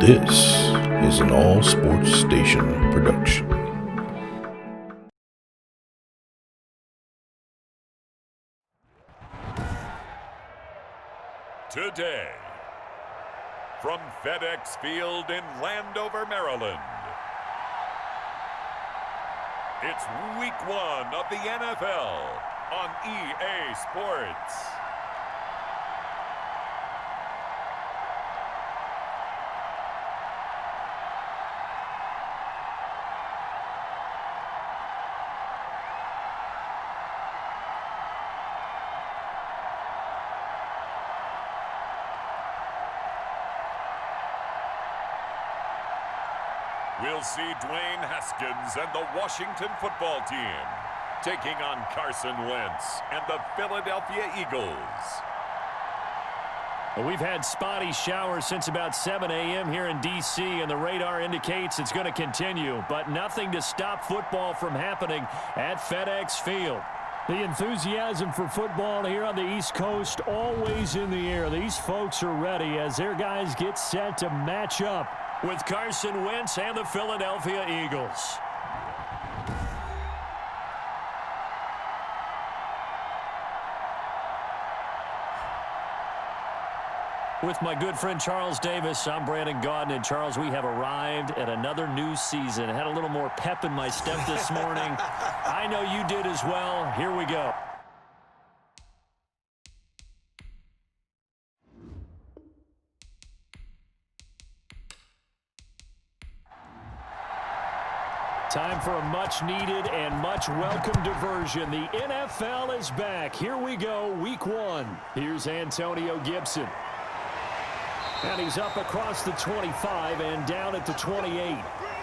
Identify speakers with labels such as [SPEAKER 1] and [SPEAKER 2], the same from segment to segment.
[SPEAKER 1] This is an All Sports Station production.
[SPEAKER 2] Today, from FedEx Field in Landover, Maryland, it's Week 1 of the NFL on EA Sports. We'll see Dwayne Haskins and the Washington football team taking on Carson Wentz and the Philadelphia Eagles.
[SPEAKER 3] Well, we've had spotty showers since about 7 a.m. here in D.C., and the radar indicates it's going to continue, but nothing to stop football from happening at FedEx Field. The enthusiasm for football here on the East Coast always in the air. These folks are ready as their guys get set to match up with Carson Wentz and the Philadelphia Eagles. With my good friend Charles Davis, I'm Brandon Gaudin. And Charles, we have arrived at another new season. I had a little more pep in my step this morning. I know you did as well. Here we go. Time for a much-needed and much-welcome diversion. The NFL is back. Here we go, Week 1. Here's Antonio Gibson. And he's up across the 25 and down at the 28.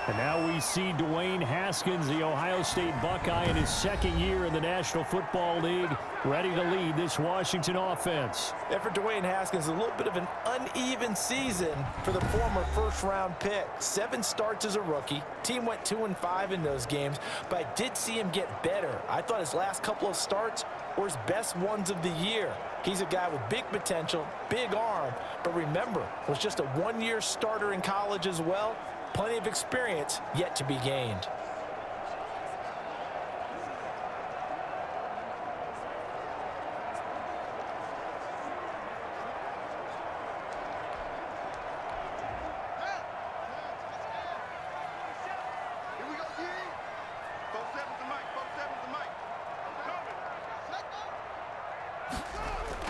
[SPEAKER 3] And now we see Dwayne Haskins, the Ohio State Buckeye, in his second year in the National Football League, ready to lead this Washington offense.
[SPEAKER 4] And for Dwayne Haskins, a little bit of an uneven season for the former first-round pick. 7 starts as a rookie. Team went 2-5 in those games, but I did see him get better. I thought his last couple of starts were his best ones of the year. He's a guy with big potential, big arm, but remember, was just a one-year starter in college as well. Plenty of experience yet to be gained.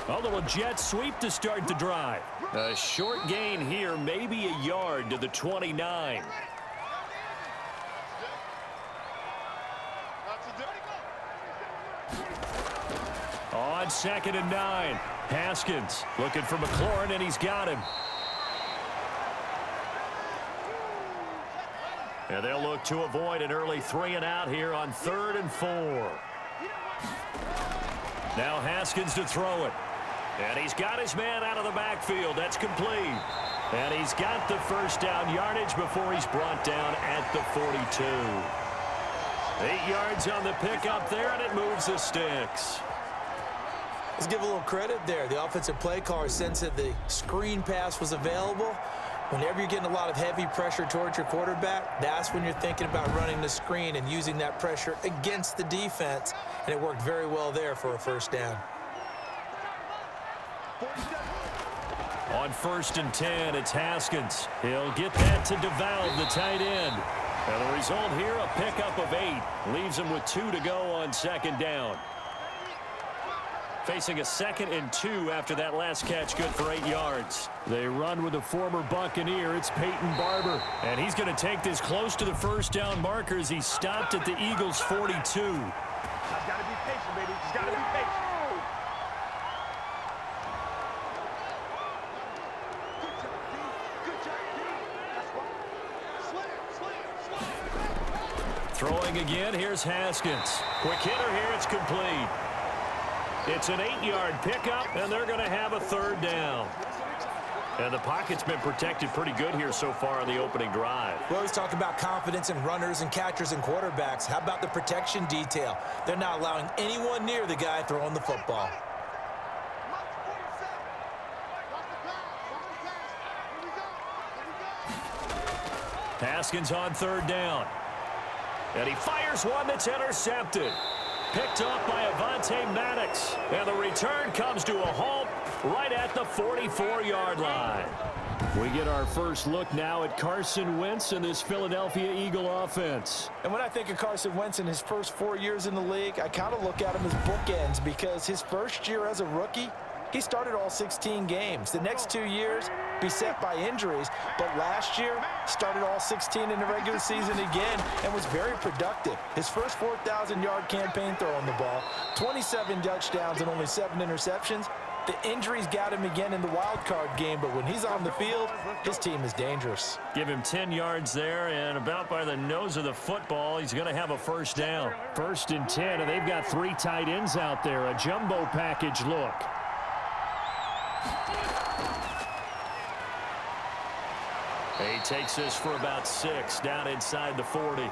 [SPEAKER 3] A little jet sweep to start the drive. A short gain here, maybe a yard to the 29. On 2nd and 9. Haskins looking for McLaurin, and he's got him. And they'll look to avoid an early 3-and-out here on 3rd and 4. Now Haskins to throw it. And he's got his man out of the backfield. That's complete. And he's got the first down yardage before he's brought down at the 42. 8 yards on the pickup there, and it moves the sticks.
[SPEAKER 4] Let's give a little credit there. The offensive play caller sensed that the screen pass was available. Whenever you're getting a lot of heavy pressure towards your quarterback, that's when you're thinking about running the screen and using that pressure against the defense. And it worked very well there for a first down.
[SPEAKER 3] On 1st and 10, it's Haskins. He'll get that to DeValve, the tight end. And the result here, a pickup of 8. Leaves him with 2 to go on 2nd down. Facing a 2nd and 2 after that last catch, good for 8 yards. They run with a former Buccaneer. It's Peyton Barber. And he's going to take this close to the first down marker as he stopped at the Eagles' 42.
[SPEAKER 5] I've got to be patient, baby. Just got to be patient.
[SPEAKER 3] Throwing again, here's Haskins. Quick hitter here, it's complete. It's an 8-yard pickup, and they're going to have a 3rd down. And the pocket's been protected pretty good here so far on the opening drive.
[SPEAKER 4] We always talk about confidence in runners and catchers and quarterbacks. How about the protection detail? They're not allowing anyone near the guy throwing the football.
[SPEAKER 3] Haskins on third down. And he fires one that's intercepted. Picked off by Avonte Maddox. And the return comes to a halt right at the 44-yard line. We get our first look now at Carson Wentz and this Philadelphia Eagle offense.
[SPEAKER 4] And when I think of Carson Wentz in his first 4 years in the league, I kind of look at him as bookends because his first year as a rookie, he started all 16 games. The next 2 years, beset by injuries, but last year, started all 16 in the regular season again and was very productive. His first 4,000-yard campaign throwing the ball, 27 touchdowns and only 7 interceptions. The injuries got him again in the wild card game, but when he's on the field, his team is dangerous.
[SPEAKER 3] Give him 10 yards there, and about by the nose of the football, he's going to have a first down. 1st and 10, and they've got 3 tight ends out there. A jumbo package look. He takes this for about 6 down inside the 40.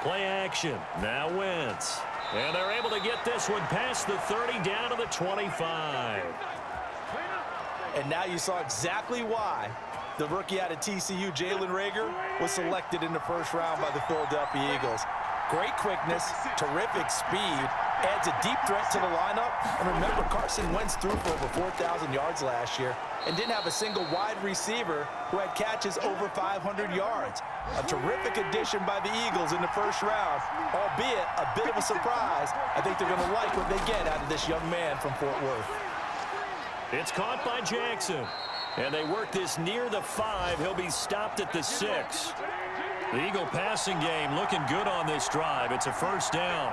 [SPEAKER 3] Play action. Now Wentz. And they're able to get this one past the 30 down to the 25.
[SPEAKER 4] And now you saw exactly why the rookie out of TCU, Jalen Reagor, was selected in the first round by the Philadelphia Eagles. Great quickness, terrific speed, adds a deep threat to the lineup. And remember, Carson Wentz threw for over 4,000 yards last year and didn't have a single wide receiver who had catches over 500 yards. A terrific addition by the Eagles in the first round, albeit a bit of a surprise. I think they're going to like what they get out of this young man from Fort Worth.
[SPEAKER 3] It's caught by Jackson. And they work this near the 5. He'll be stopped at the 6. The Eagle passing game looking good on this drive. It's a first down.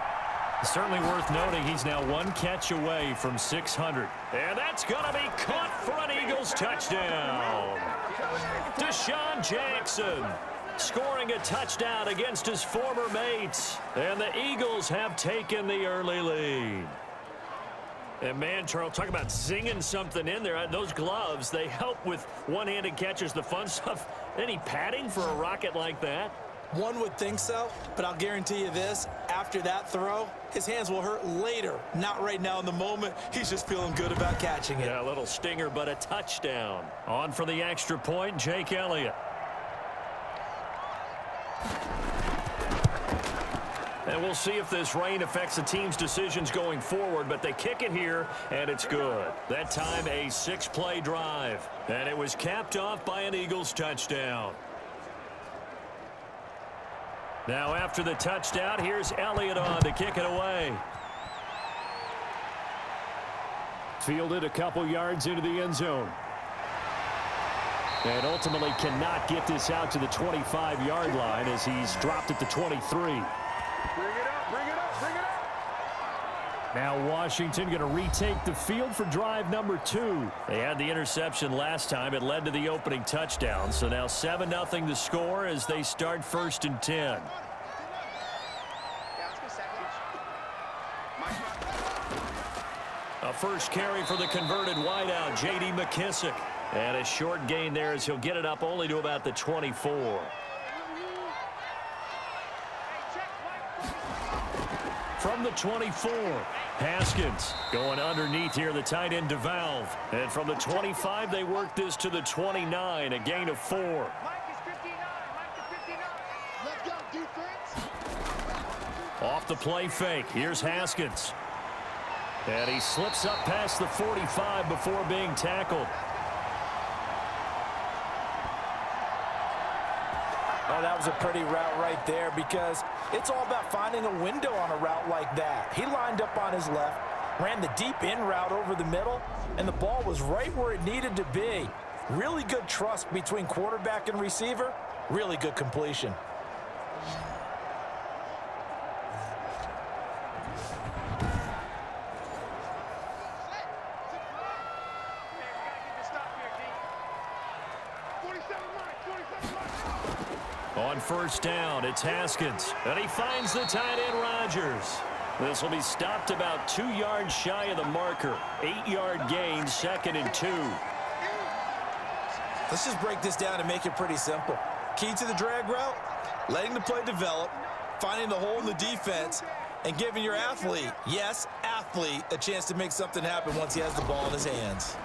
[SPEAKER 3] Certainly worth noting he's now 1 catch away from 600. And that's going to be caught for an Eagles touchdown. Deshaun Jackson scoring a touchdown against his former mates. And the Eagles have taken the early lead. And man, Charles, talk about zinging something in there. Those gloves, they help with one-handed catches, the fun stuff. Any padding for a rocket like that?
[SPEAKER 6] One would think so, but I'll guarantee you this. After that throw, his hands will hurt later. Not right now in the moment. He's just feeling good about catching it.
[SPEAKER 3] Yeah, a little stinger, but a touchdown. On for the extra point, Jake Elliott. And we'll see if this rain affects the team's decisions going forward, but they kick it here, and it's good. That time, a 6-play drive. And it was capped off by an Eagles touchdown. Now, after the touchdown, here's Elliott on to kick it away. Fielded a couple yards into the end zone. And ultimately cannot get this out to the 25-yard line as he's dropped at the 23. Now Washington going to retake the field for drive number 2. They had the interception last time. It led to the opening touchdown. So now 7-0 the score as they start 1st and 10. A first carry for the converted wideout, J.D. McKissick. And a short gain there as he'll get it up only to about the 24. From the 24, Haskins going underneath here, the tight end DeValve. And from the 25, they work this to the 29, a gain of 4. Off the play fake, here's Haskins. And he slips up past the 45 before being tackled.
[SPEAKER 4] Oh, that was a pretty route right there because it's all about finding a window on a route like that. He lined up on his left, ran the deep in route over the middle, and the ball was right where it needed to be. Really good trust between quarterback and receiver. Really good completion.
[SPEAKER 3] On first down, it's Haskins, and he finds the tight end Rodgers. This will be stopped about 2 yards shy of the marker. 8-yard gain, 2nd and 2.
[SPEAKER 6] Let's just break this down and make it pretty simple. Key to the drag route, letting the play develop, finding the hole in the defense, and giving your athlete, yes, athlete, a chance to make something happen once he has the ball in his hands.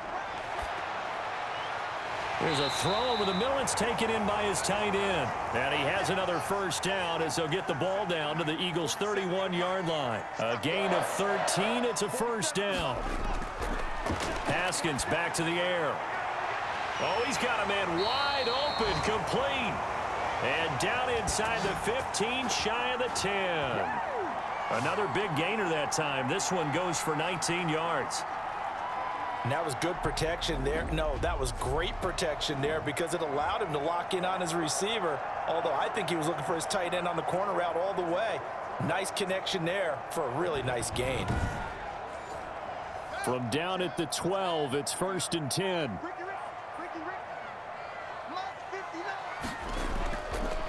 [SPEAKER 3] There's a throw over the middle. It's taken in by his tight end. And he has another first down as they'll get the ball down to the Eagles' 31-yard line. A gain of 13. It's a first down. Haskins back to the air. Oh, he's got a man wide open, complete. And down inside the 15, shy of the 10. Another big gainer that time. This one goes for 19 yards.
[SPEAKER 4] And that was good protection there. No, that was great protection there because it allowed him to lock in on his receiver. Although I think he was looking for his tight end on the corner route all the way. Nice connection there for a really nice gain.
[SPEAKER 3] From down at the 12, it's 1st and 10.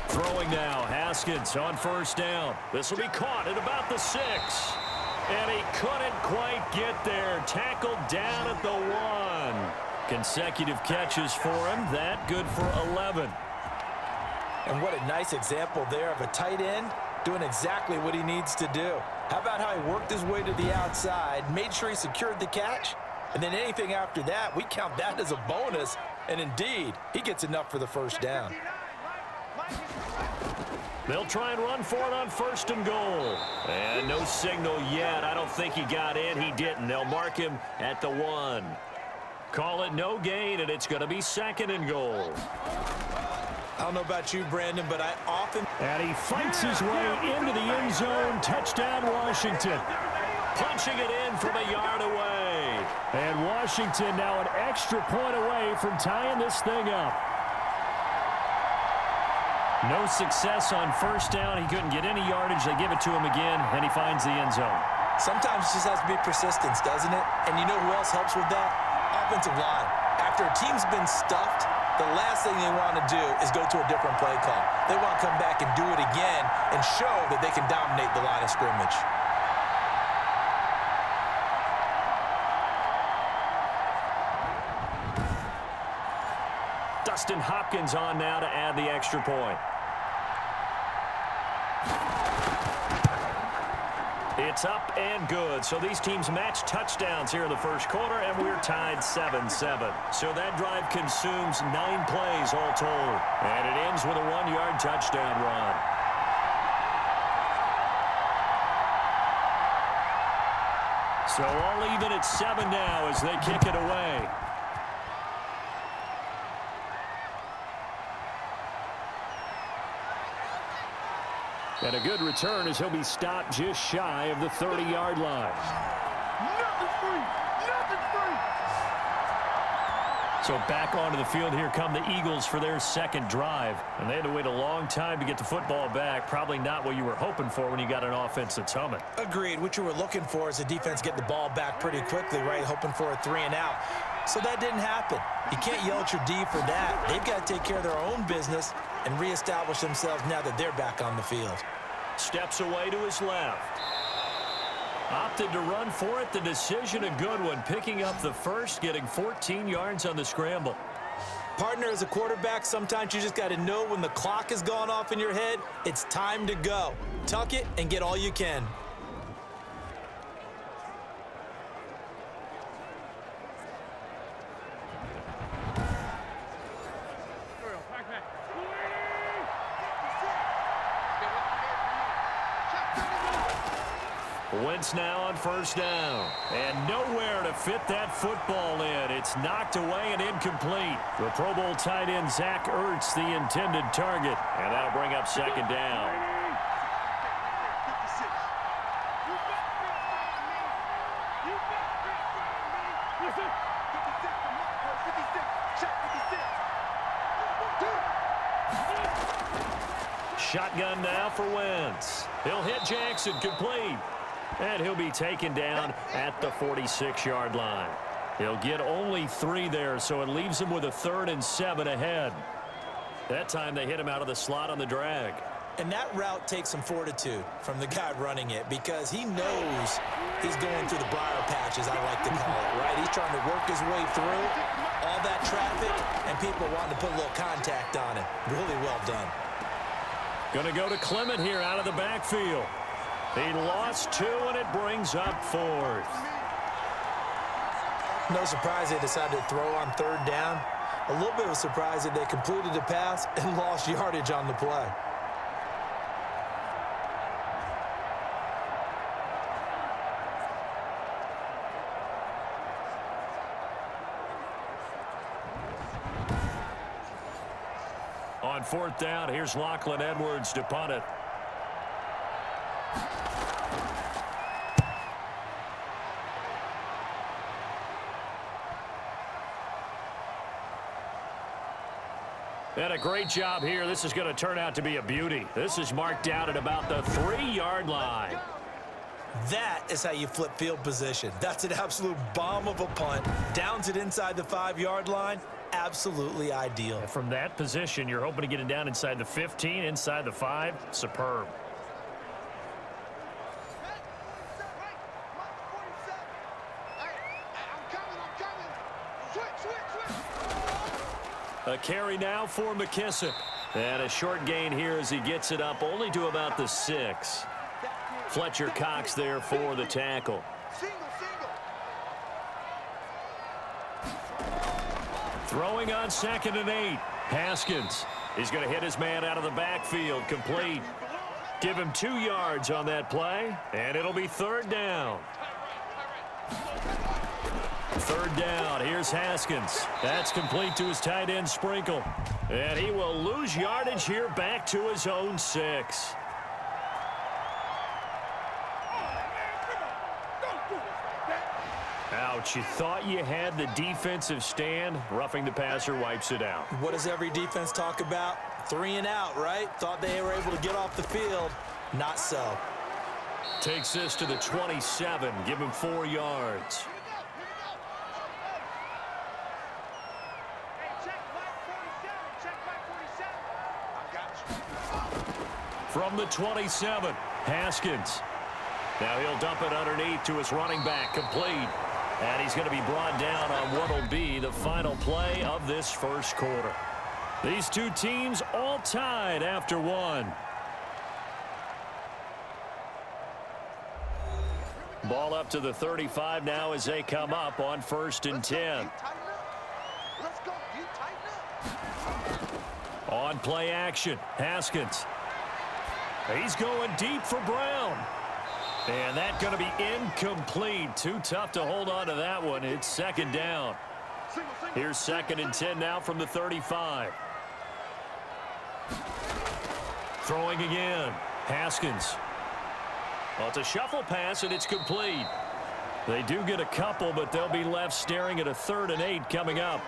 [SPEAKER 3] Throwing now, Haskins on first down. This will be caught at about the 6. And he couldn't quite get there. Tackled down at the 1. Consecutive catches for him. That good for 11.
[SPEAKER 4] And what a nice example there of a tight end doing exactly what he needs to do. How about how he worked his way to the outside, made sure he secured the catch, and then anything after that, we count that as a bonus. And indeed, he gets enough for the first down.
[SPEAKER 3] They'll try and run for it on 1st and goal. And no signal yet. I don't think he got in. He didn't. They'll mark him at the 1. Call it no gain, and it's going to be 2nd and goal.
[SPEAKER 6] I don't know about you, Brandon, but I often...
[SPEAKER 3] And he fights his way into the end zone. Touchdown, Washington. Punching it in from a yard away. And Washington now an extra point away from tying this thing up. No success on first down. He couldn't get any yardage. They give it to him again, and he finds the end zone.
[SPEAKER 6] Sometimes it just has to be persistence, doesn't it? And you know who else helps with that? Offensive line. After a team's been stuffed, the last thing they want to do is go to a different play call. They want to come back and do it again and show that they can dominate the line of scrimmage.
[SPEAKER 3] Dustin Hopkins on now to add the extra point. It's up and good. So these teams match touchdowns here in the first quarter, and we're tied 7-7. So that drive consumes 9 plays all told. And it ends with a 1-yard touchdown run. So all even at 7 now as they kick it away. And a good return as he'll be stopped just shy of the 30-yard line.
[SPEAKER 5] Nothing free. Nothing free.
[SPEAKER 3] So back onto the field here come the Eagles for their second drive. And they had to wait a long time to get the football back. Probably not what you were hoping for when you got an offense that's humming.
[SPEAKER 6] Agreed. What you were looking for is the defense get the ball back pretty quickly, right? Hoping for a 3 and out. So that didn't happen. You can't yell at your D for that. They've got to take care of their own business and reestablish themselves now that they're back on the field.
[SPEAKER 3] Steps away to his left. Opted to run for it. The decision a good one. Picking up the first, getting 14 yards on the scramble.
[SPEAKER 6] Partner, as a quarterback, sometimes you just got to know when the clock has gone off in your head, it's time to go. Tuck it and get all you can.
[SPEAKER 3] Wentz now on first down. And nowhere to fit that football in. It's knocked away and incomplete. The Pro Bowl tight end Zach Ertz, the intended target. And that'll bring up second down. Shotgun now for Wentz. He'll hit Jackson, complete. And he'll be taken down at the 46-yard line. He'll get only 3 there, so it leaves him with a 3rd and 7 ahead. That time they hit him out of the slot on the drag.
[SPEAKER 6] And that route takes some fortitude from the guy running it because he knows he's going through the briar patch, as I like to call it, right? He's trying to work his way through all that traffic, and people wanting to put a little contact on it. Really well done.
[SPEAKER 3] Going to go to Clement here out of the backfield. He lost 2, and it brings up 4th.
[SPEAKER 6] No surprise they decided to throw on 3rd down. A little bit of a surprise that they completed the pass and lost yardage on the play.
[SPEAKER 3] On 4th down, here's Lachlan Edwards to punt it. And a great job here. This is going to turn out to be a beauty. This is marked out at about the 3-yard line.
[SPEAKER 6] That is how you flip field position. That's an absolute bomb of a punt. Downs it inside the 5-yard line. Absolutely ideal.
[SPEAKER 3] And from that position, you're hoping to get it down inside the 15, inside the 5. Superb. A carry now for McKissick. And a short gain here as he gets it up only to about the 6. Fletcher Cox there for the tackle. Throwing on 2nd and 8. Haskins. He's going to hit his man out of the backfield. Complete. Give him 2 yards on that play, and it'll be 3rd down. 3rd down. Here's Haskins. That's complete to his tight end Sprinkle. And he will lose yardage here back to his own 6. Ouch, you thought you had the defensive stand. Roughing the passer wipes it out.
[SPEAKER 6] What does every defense talk about? 3 and out, right? Thought they were able to get off the field. Not so.
[SPEAKER 3] Takes this to the 27. Give him 4 yards. From the 27, Haskins. Now he'll dump it underneath to his running back, complete. And he's going to be brought down on what will be the final play of this first quarter. These two teams all tied after 1. Ball up to the 35 now as they come up on 1st and 10. On play action, Haskins. He's going deep for Brown. And that's going to be incomplete. Too tough to hold on to that one. It's 2nd down. Here's 2nd and 10 now from the 35. Throwing again. Haskins. Well, it's a shuffle pass, and it's complete. They do get a couple, but they'll be left staring at a 3rd and 8 coming up.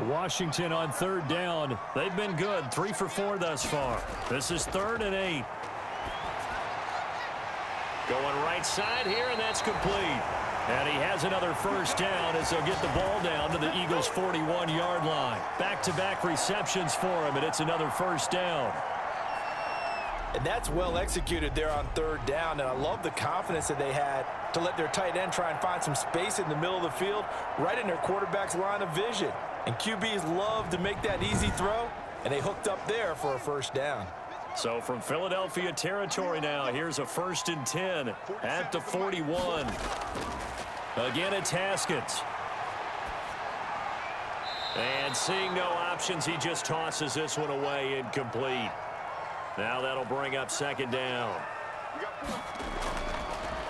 [SPEAKER 3] Washington on 3rd down. They've been good, 3 for 4 thus far. This is 3rd and 8. Going right side here, and that's complete. And he has another 1st down as they'll get the ball down to the Eagles' 41-yard line. Back-to-back receptions for him, and it's another 1st down.
[SPEAKER 4] And that's well executed there on 3rd down, and I love the confidence that they had to let their tight end try and find some space in the middle of the field, right in their quarterback's line of vision. And QBs love to make that easy throw, and they hooked up there for a 1st down.
[SPEAKER 3] So from Philadelphia territory now, here's a 1st and 10 at the 41. Again, it's Haskins. And seeing no options, he just tosses this one away, incomplete. Now that'll bring up 2nd down.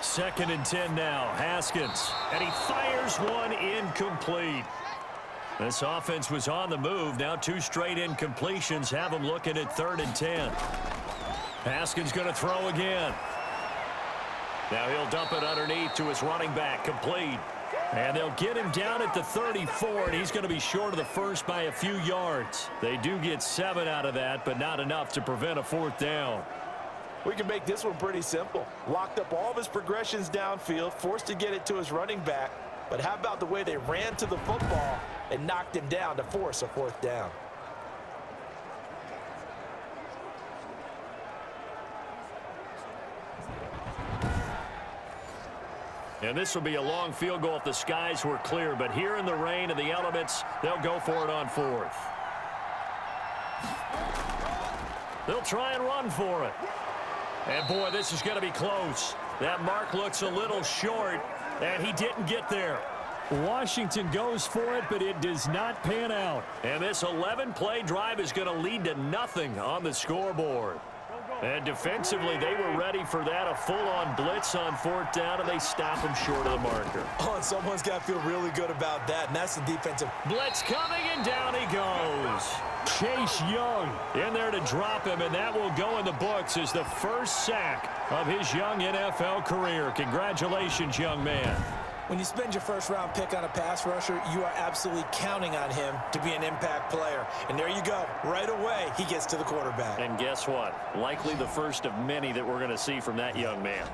[SPEAKER 3] 2nd and 10 now, Haskins. And he fires one incomplete. This offense was on the move. Now 2 straight incompletions have them looking at 3rd and 10. Haskins going to throw again. Now he'll dump it underneath to his running back, complete. And they'll get him down at the 34, and he's going to be short of the 1st by a few yards. They do get 7 out of that, but not enough to prevent a 4th down.
[SPEAKER 4] We can make this one pretty simple. Locked up all of his progressions downfield, forced to get it to his running back. But how about the way they ran to the football and knocked him down to force a 4th down?
[SPEAKER 3] And this will be a long field goal if the skies were clear. But here in the rain and the elements, they'll go for it on 4th. They'll try and run for it. And, boy, this is going to be close. That mark looks a little short, and he didn't get there. Washington goes for it, but it does not pan out. And this 11-play drive is going to lead to nothing on the scoreboard. And defensively, they were ready for that, a full-on blitz on 4th down, and they stop him short of the marker.
[SPEAKER 6] Oh, and someone's got to feel really good about that, and that's the defensive.
[SPEAKER 3] Blitz coming, and down he goes. Chase Young in there to drop him, and that will go in the books as the first sack of his young NFL career. Congratulations, young man.
[SPEAKER 6] When you spend your first-round pick on a pass rusher, you are absolutely counting on him to be an impact player. And there you go. Right away, he gets to the quarterback.
[SPEAKER 3] And guess what? Likely the first of many that we're going to see from that young man.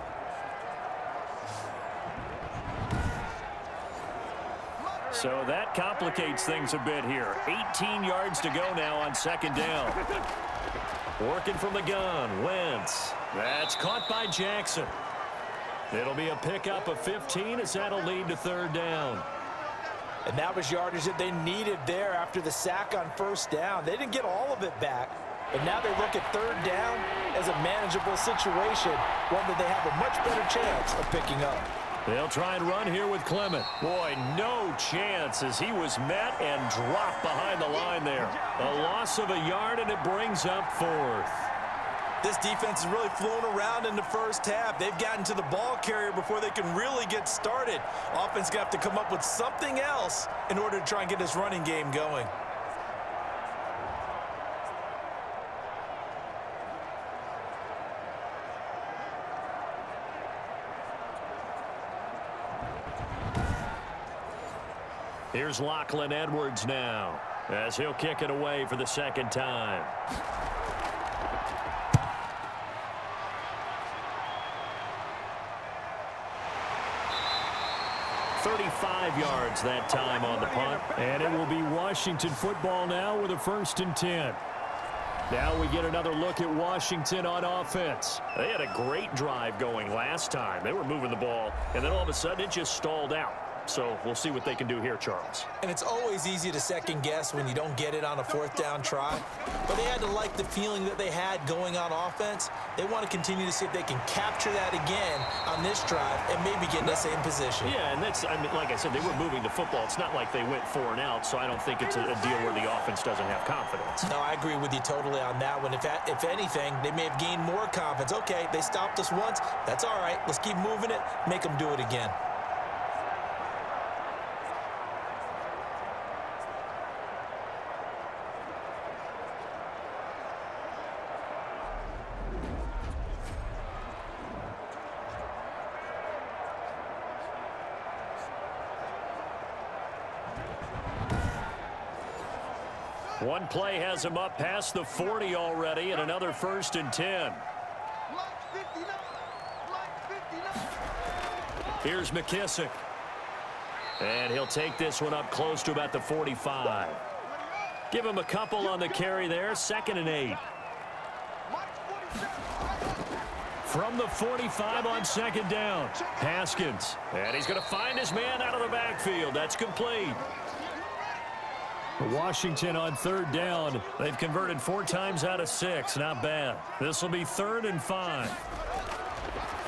[SPEAKER 3] So that complicates things a bit here. 18 yards to go now on 2nd down. Working from the gun, Wentz. That's caught by Jackson. It'll be a pickup of 15 as that'll lead to 3rd down.
[SPEAKER 4] And that was yardage that they needed there after the sack on 1st down. They didn't get all of it back, but now they look at 3rd down as a manageable situation, one that they have a much better chance of picking up.
[SPEAKER 3] They'll try and run here with Clement. Boy, no chance as he was met and dropped behind the line there. A loss of a yard, and it brings up 4th.
[SPEAKER 6] This defense has really flown around in the first half. They've gotten to the ball carrier before they can really get started. Offense going to have to come up with something else in order to try and get this running game going.
[SPEAKER 3] Here's Lachlan Edwards now as he'll kick it away for the 2nd time. 35 yards that time on the punt.
[SPEAKER 7] And it will be Washington football now with a 1st and 10. Now we get another look at Washington on offense.
[SPEAKER 3] They had a great drive going last time. They were moving the ball, and then all of a sudden it just stalled out. So we'll see what they can do here, Charles.
[SPEAKER 6] And it's always easy to second guess when you don't get it on a 4th down try. But they had to like the feeling that they had going on offense. They want to continue to see if they can capture that again on this drive and maybe get in the same position.
[SPEAKER 3] Yeah, and that's, I mean, like I said, they were moving the football. It's not like they went 4 and out, so I don't think it's a deal where the offense doesn't have confidence.
[SPEAKER 6] No, I agree with you totally on that one. If anything, they may have gained more confidence. Okay, they stopped us once. That's all right. Let's keep moving it. Make them do it again.
[SPEAKER 3] One play has him up past the 40 already, and another 1st and 10. Here's McKissick. And he'll take this one up close to about the 45. Give him a couple on the carry there, 2nd and 8. From the 45 on 2nd down, Haskins. And he's going to find his man out of the backfield. That's complete.
[SPEAKER 7] Washington on 3rd down.
[SPEAKER 3] They've converted 4 times out of 6. Not bad. This will be 3rd and 5.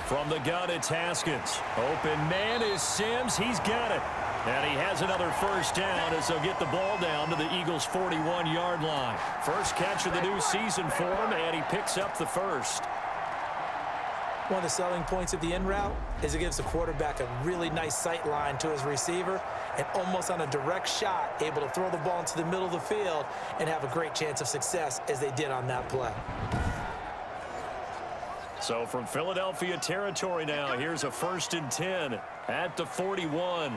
[SPEAKER 3] From the gun, it's Haskins. Open man is Sims. He's got it. And he has another 1st down as they'll get the ball down to the Eagles' 41-yard line. First catch of the new season for him, and he picks up the 1st.
[SPEAKER 6] One of the selling points of the in route is it gives the quarterback a really nice sight line to his receiver and almost on a direct shot able to throw the ball into the middle of the field and have a great chance of success as they did on that play.
[SPEAKER 3] So from Philadelphia territory now, here's a 1st and 10 at the 41.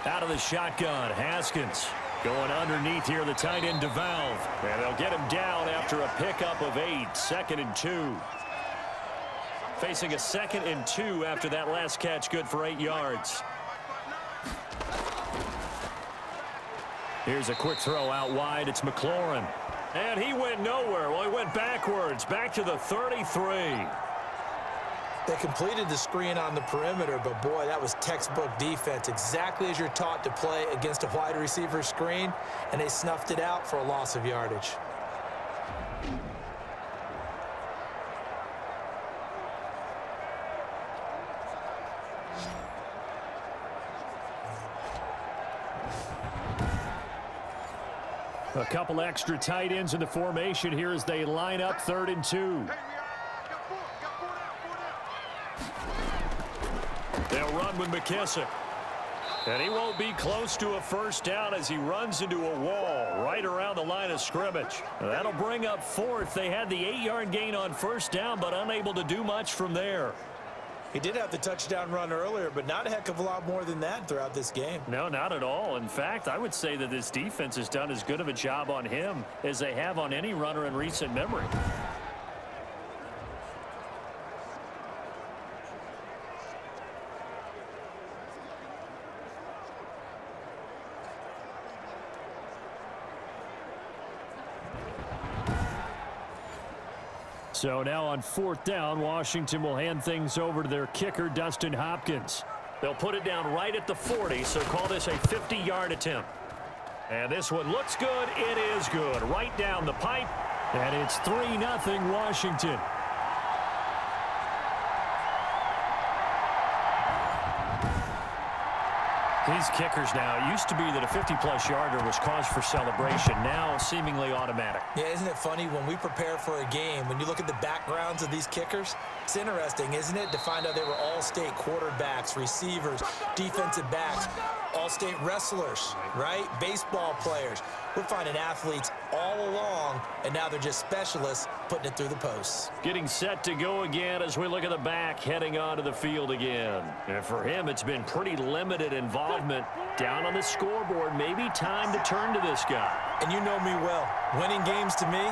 [SPEAKER 3] Out of the shotgun, Haskins. Going underneath here, the tight end DeValve. And they'll get him down after a pickup of 8. 2nd and 2. Facing a 2nd and 2 after that last catch, good for 8 yards. Here's a quick throw out wide. It's McLaurin. And he went nowhere. Well, he went backwards, back to the 33.
[SPEAKER 6] They completed the screen on the perimeter, but boy, that was textbook defense, exactly as you're taught to play against a wide receiver screen, and they snuffed it out for a loss of yardage.
[SPEAKER 7] A couple extra tight ends in the formation here as they line up 3rd and 2. They'll run with McKissick. And he won't be close to a first down as he runs into a wall right around the line of scrimmage. That'll bring up 4th. They had the 8-yard gain on first down, but unable to do much from there.
[SPEAKER 4] He did have the touchdown run earlier, but not a heck of a lot more than that throughout this game.
[SPEAKER 3] No, not at all. In fact, I would say that this defense has done as good of a job on him as they have on any runner in recent memory.
[SPEAKER 7] So now on 4th down, Washington will hand things over to their kicker, Dustin Hopkins.
[SPEAKER 3] They'll put it down right at the 40, so call this a 50-yard attempt. And this one looks good. It is good. Right down the pipe.
[SPEAKER 7] And it's 3-0 Washington.
[SPEAKER 3] These kickers now, it used to be that a 50-plus yarder was cause for celebration. Now seemingly automatic.
[SPEAKER 4] Yeah, isn't it funny when we prepare for a game, when you look at the backgrounds of these kickers, it's interesting, isn't it, to find out they were all-state quarterbacks, receivers, defensive backs, all-state wrestlers, right? Baseball players. We're finding athletes all along, and now they're just specialists putting it through the posts.
[SPEAKER 3] Getting set to go again as we look at the back heading onto the field again. And for him, it's been pretty limited involvement. Down on the scoreboard, maybe time to turn to this guy.
[SPEAKER 4] And you know me well. Winning games to me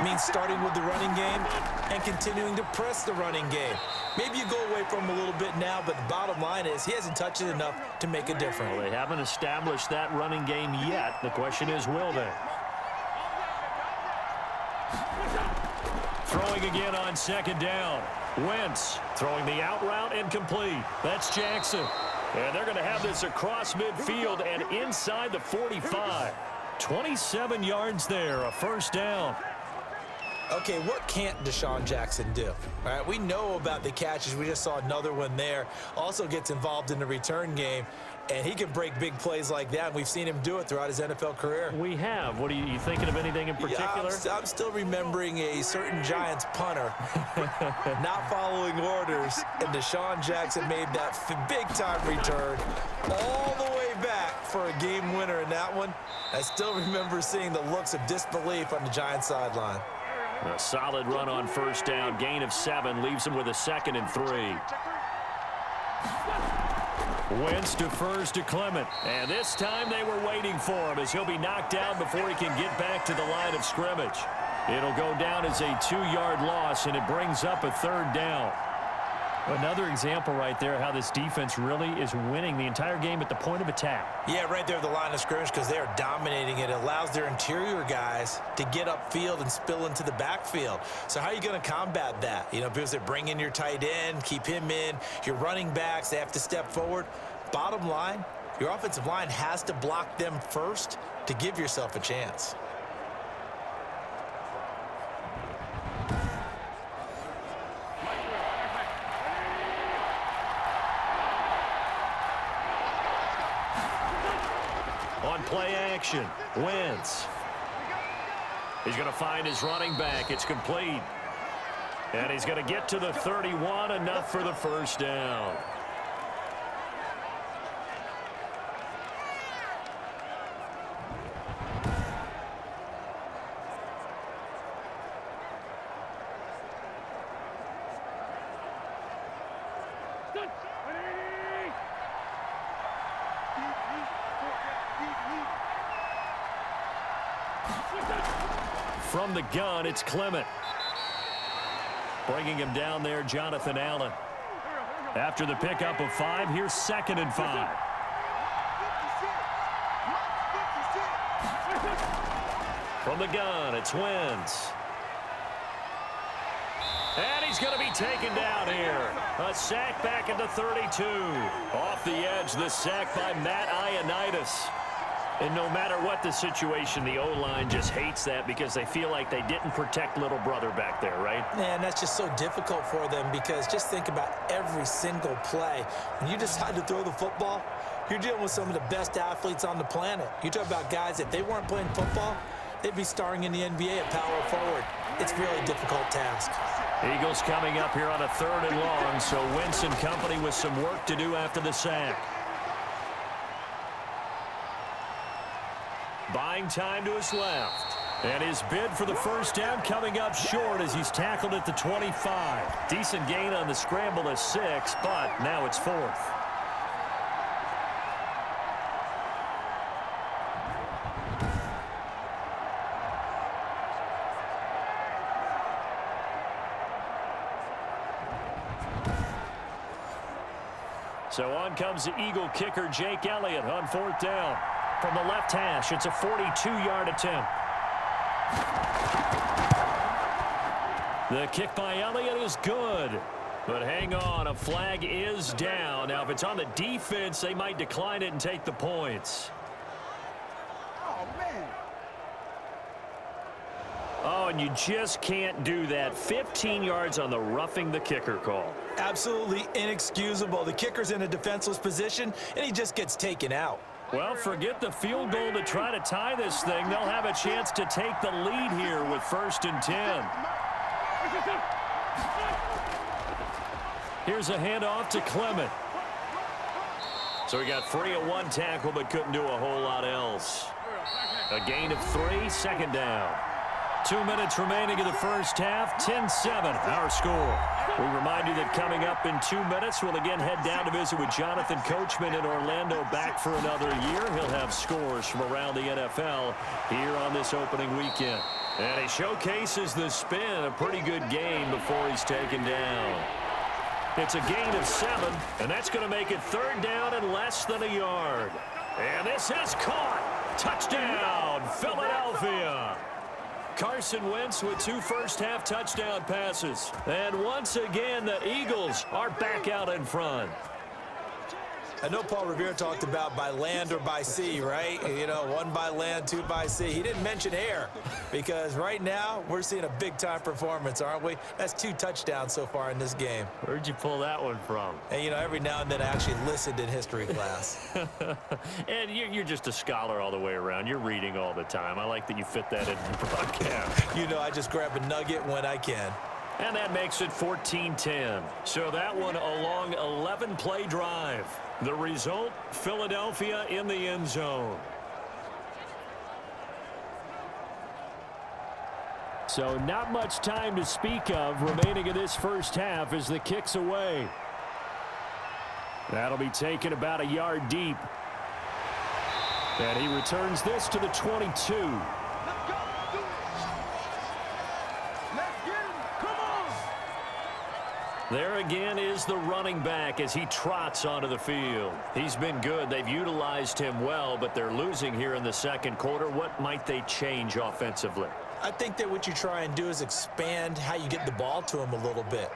[SPEAKER 4] means starting with the running game and continuing to press the running game. Maybe you go away from him a little bit now, but the bottom line is he hasn't touched it enough to make a difference.
[SPEAKER 3] Well, they haven't established that running game yet. The question is, will they?
[SPEAKER 7] Throwing again on 2nd down. Wentz throwing the out route incomplete. That's Jackson. And they're going to have this across midfield and inside the 45. 27 yards there, a first down.
[SPEAKER 4] Okay, what can't Deshaun Jackson do? All right, we know about the catches. We just saw another one there. Also gets involved in the return game, and he can break big plays like that. And we've seen him do it throughout his NFL career.
[SPEAKER 3] We have. What are you thinking of anything in particular?
[SPEAKER 4] Yeah, I'm still remembering a certain Giants punter not following orders, and Deshaun Jackson made that big-time return all the way back for a game winner in that one. I still remember seeing the looks of disbelief on the Giants sideline.
[SPEAKER 3] A solid run on first down. Gain of 7 leaves him with a 2nd and 3.
[SPEAKER 7] Wentz defers to Clement.
[SPEAKER 3] And this time they were waiting for him as he'll be knocked down before he can get back to the line of scrimmage. It'll go down as a 2-yard loss, and it brings up a 3rd down.
[SPEAKER 7] Another example right there how this defense really is winning the entire game at the point of attack.
[SPEAKER 4] Yeah, right there at the line of scrimmage because they are dominating it. It allows their interior guys to get upfield and spill into the backfield. So how are you going to combat that? You know, because they bring in your tight end, keep him in. Your running backs, they have to step forward. Bottom line, your offensive line has to block them first to give yourself a chance.
[SPEAKER 3] On play action, Wentz. He's going to find his running back. It's complete. And he's going to get to the 31, enough for the first down. From the gun, it's Clement. Bringing him down there, Jonathan Allen. After the pickup of 5, here's 2nd and 5. From the gun, it's Wentz. And he's going to be taken down here. A sack back at the 32. Off the edge, the sack by Matt Ioannidis. And no matter what the situation, the O-line just hates that because they feel like they didn't protect little brother back there, right?
[SPEAKER 6] Man, that's just so difficult for them because just think about every single play. When you decide to throw the football, you're dealing with some of the best athletes on the planet. You talk about guys, if they weren't playing football, they'd be starring in the NBA at power forward. It's a really difficult task.
[SPEAKER 3] Eagles coming up here on a 3rd and long, so Wentz and company with some work to do after the sack. Buying time to his left. And his bid for the first down coming up short as he's tackled at the 25. Decent gain on the scramble of 6, but now it's 4th. So on comes the Eagle kicker, Jake Elliott, on 4th down. From the left hash, it's a 42-yard attempt. The kick by Elliott is good. But hang on, a flag is down. Now, if it's on the defense, they might decline it and take the points.
[SPEAKER 5] Oh, man.
[SPEAKER 3] Oh, and you just can't do that. 15 yards on the roughing the kicker call.
[SPEAKER 6] Absolutely inexcusable. The kicker's in a defenseless position, and he just gets taken out.
[SPEAKER 3] Well, forget the field goal to try to tie this thing. They'll have a chance to take the lead here with 1st and 10. Here's a handoff to Clement. So he got free at 1 tackle, but couldn't do a whole lot else. A gain of 3, 2nd down. 2 minutes remaining in the first half, 10-7, our score. We remind you that coming up in 2 minutes, we'll again head down to visit with Jonathan Coachman in Orlando, back for another year. He'll have scores from around the NFL here on this opening weekend. And he showcases the spin, a pretty good game before he's taken down. It's a gain of 7, and that's going to make it 3rd down and less than a yard. And this is caught. Touchdown, Philadelphia. Carson Wentz with 2 first-half touchdown passes. And once again, the Eagles are back out in front.
[SPEAKER 6] I know Paul Revere talked about by land or by sea, right? You know, 1 by land, 2 by sea. He didn't mention air because right now we're seeing a big-time performance, aren't we? That's 2 touchdowns so far in this game.
[SPEAKER 3] Where'd you pull that one from?
[SPEAKER 6] And, you know, every now and then I actually listened in history class.
[SPEAKER 3] And you're just a scholar all the way around. You're reading all the time. I like that you fit that in the broadcast.
[SPEAKER 6] You know, I just grab a nugget when I can.
[SPEAKER 3] And that makes it 14-10. So that one a long 11-play drive. The result, Philadelphia in the end zone. So not much time to speak of remaining in this first half as the kick's away. That'll be taken about a yard deep. And he returns this to the 22. There again is the running back as he trots onto the field. He's been good. They've utilized him well, but they're losing here in the second quarter. What might they change offensively?
[SPEAKER 6] I think that what you try and do is expand how you get the ball to him a little bit.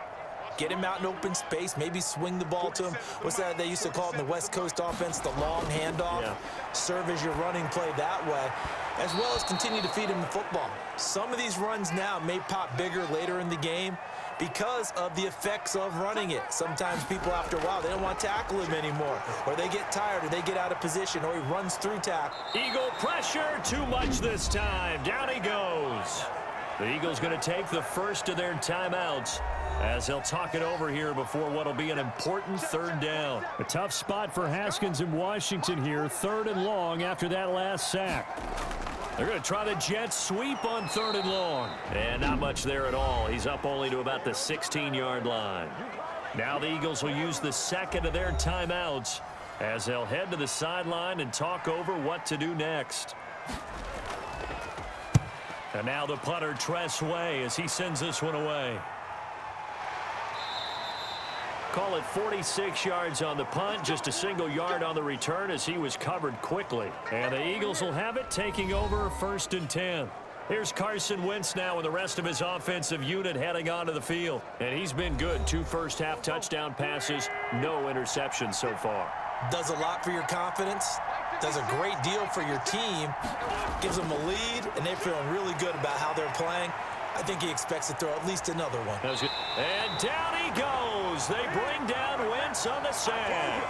[SPEAKER 6] Get him out in open space, maybe swing the ball to him. What's that they used to call it in the West Coast offense, the long handoff? Yeah. Serve as your running play that way, as well as continue to feed him the football. Some of these runs now may pop bigger later in the game because of the effects of running it. Sometimes people, after a while, they don't want to tackle him anymore, or they get tired, or they get out of position, or he runs through tackle.
[SPEAKER 3] Eagle pressure, too much this time. Down he goes. The Eagles going to take the first of their timeouts as they'll talk it over here before what will be an important 3rd down. A tough spot for Haskins in Washington here, 3rd and long after that last sack. They're going to try the jet sweep on 3rd and long. And not much there at all. He's up only to about the 16-yard line. Now the Eagles will use the second of their timeouts as they'll head to the sideline and talk over what to do next. And now the punter, Tress Way, as he sends this one away. Call it 46 yards on the punt, just a single yard on the return as he was covered quickly. And the Eagles will have it, taking over 1st and 10. Here's Carson Wentz now with the rest of his offensive unit heading onto the field. And he's been good. 2 first-half touchdown passes, no interceptions so far.
[SPEAKER 6] Does a lot for your confidence. does a great deal for your team, gives them a lead, and they're feeling really good about how they're playing. I think he expects to throw at least another one.
[SPEAKER 3] That was good. And down he goes. They bring down Wentz on the sand.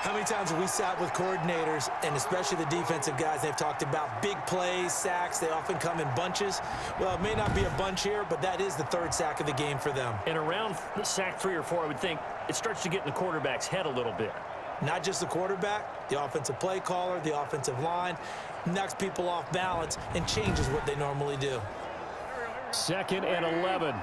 [SPEAKER 6] How many times have we sat with coordinators, and especially the defensive guys, they've talked about big plays, sacks. They often come in bunches. Well, it may not be a bunch here, but that is the third sack of the game for them.
[SPEAKER 3] And around sack 3 or 4, I would think it starts to get in the quarterback's head a little bit.
[SPEAKER 6] Not just the quarterback, the offensive play caller, the offensive line, knocks people off balance and changes what they normally do.
[SPEAKER 3] 2nd and 11.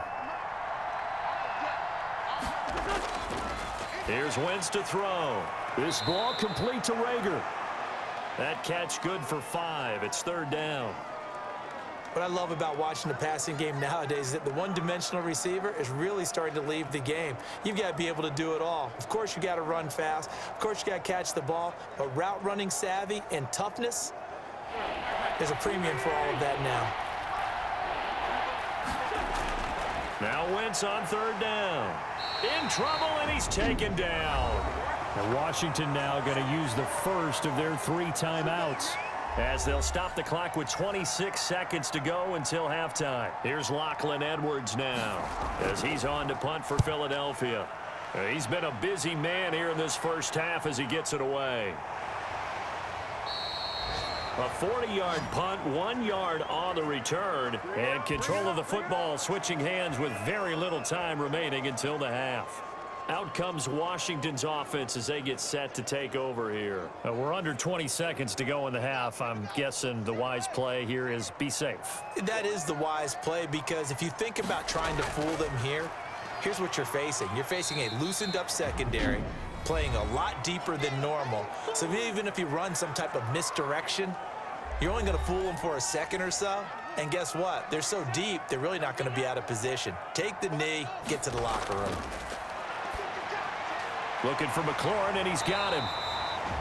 [SPEAKER 3] Here's Wentz to throw. This ball complete to Rager. That catch good for 5. It's 3rd down.
[SPEAKER 6] What I love about watching the passing game nowadays is that the one-dimensional receiver is really starting to leave the game. You've got to be able to do it all. Of course, you got to run fast. Of course, you got to catch the ball. But route running savvy and toughness, there's a premium for all of that now.
[SPEAKER 3] Now Wentz on 3rd down. In trouble, and he's taken down. And Washington now going to use the first of their 3 timeouts, as they'll stop the clock with 26 seconds to go until halftime. Here's Lachlan Edwards now, as he's on to punt for Philadelphia. He's been a busy man here in this first half as he gets it away. A 40-yard punt, 1 yard on the return, and control of the football switching hands with very little time remaining until the half. Out comes Washington's offense as they get set to take over here. We're under 20 seconds to go in the half. I'm guessing the wise play here is be safe.
[SPEAKER 6] That is the wise play, because if you think about trying to fool them here, here's what you're facing. You're facing a loosened up secondary, playing a lot deeper than normal. So even if you run some type of misdirection, you're only going to fool them for a second or so. And guess what? They're so deep, they're really not going to be out of position. Take the knee, get to the locker room.
[SPEAKER 3] Looking for McLaurin, and he's got him.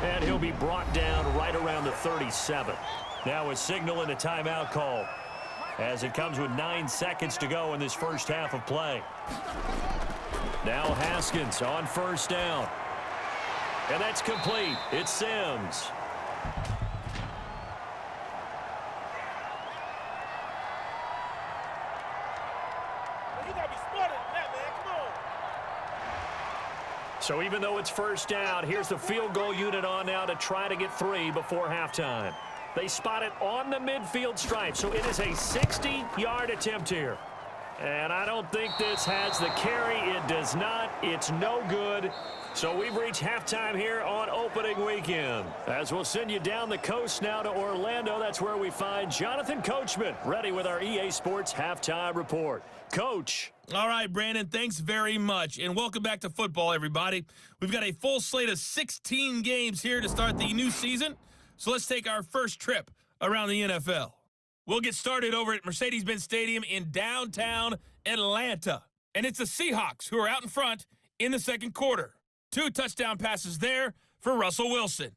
[SPEAKER 3] And he'll be brought down right around the 37. Now a signal and a timeout call, as it comes with 9 seconds to go in this first half of play. Now Haskins on 1st down. And that's complete. It's Sims. So even though it's 1st down, here's the field goal unit on now to try to get 3 before halftime. They spot it on the midfield stripe, so it is a 60-yard attempt here. And I don't think this has the carry. It does not. It's no good. So we've reached halftime here on opening weekend. As we'll send you down the coast now to Orlando, that's where we find Jonathan Coachman ready with our EA Sports Halftime Report. Coach.
[SPEAKER 8] All right, Brandon, thanks very much, and welcome back to football, everybody. We've got a full slate of 16 games here to start the new season, so let's take our first trip around the NFL. We'll get started over at Mercedes-Benz Stadium in downtown Atlanta, and it's the Seahawks who are out in front in the 2nd quarter. 2 touchdown passes there for Russell Wilson.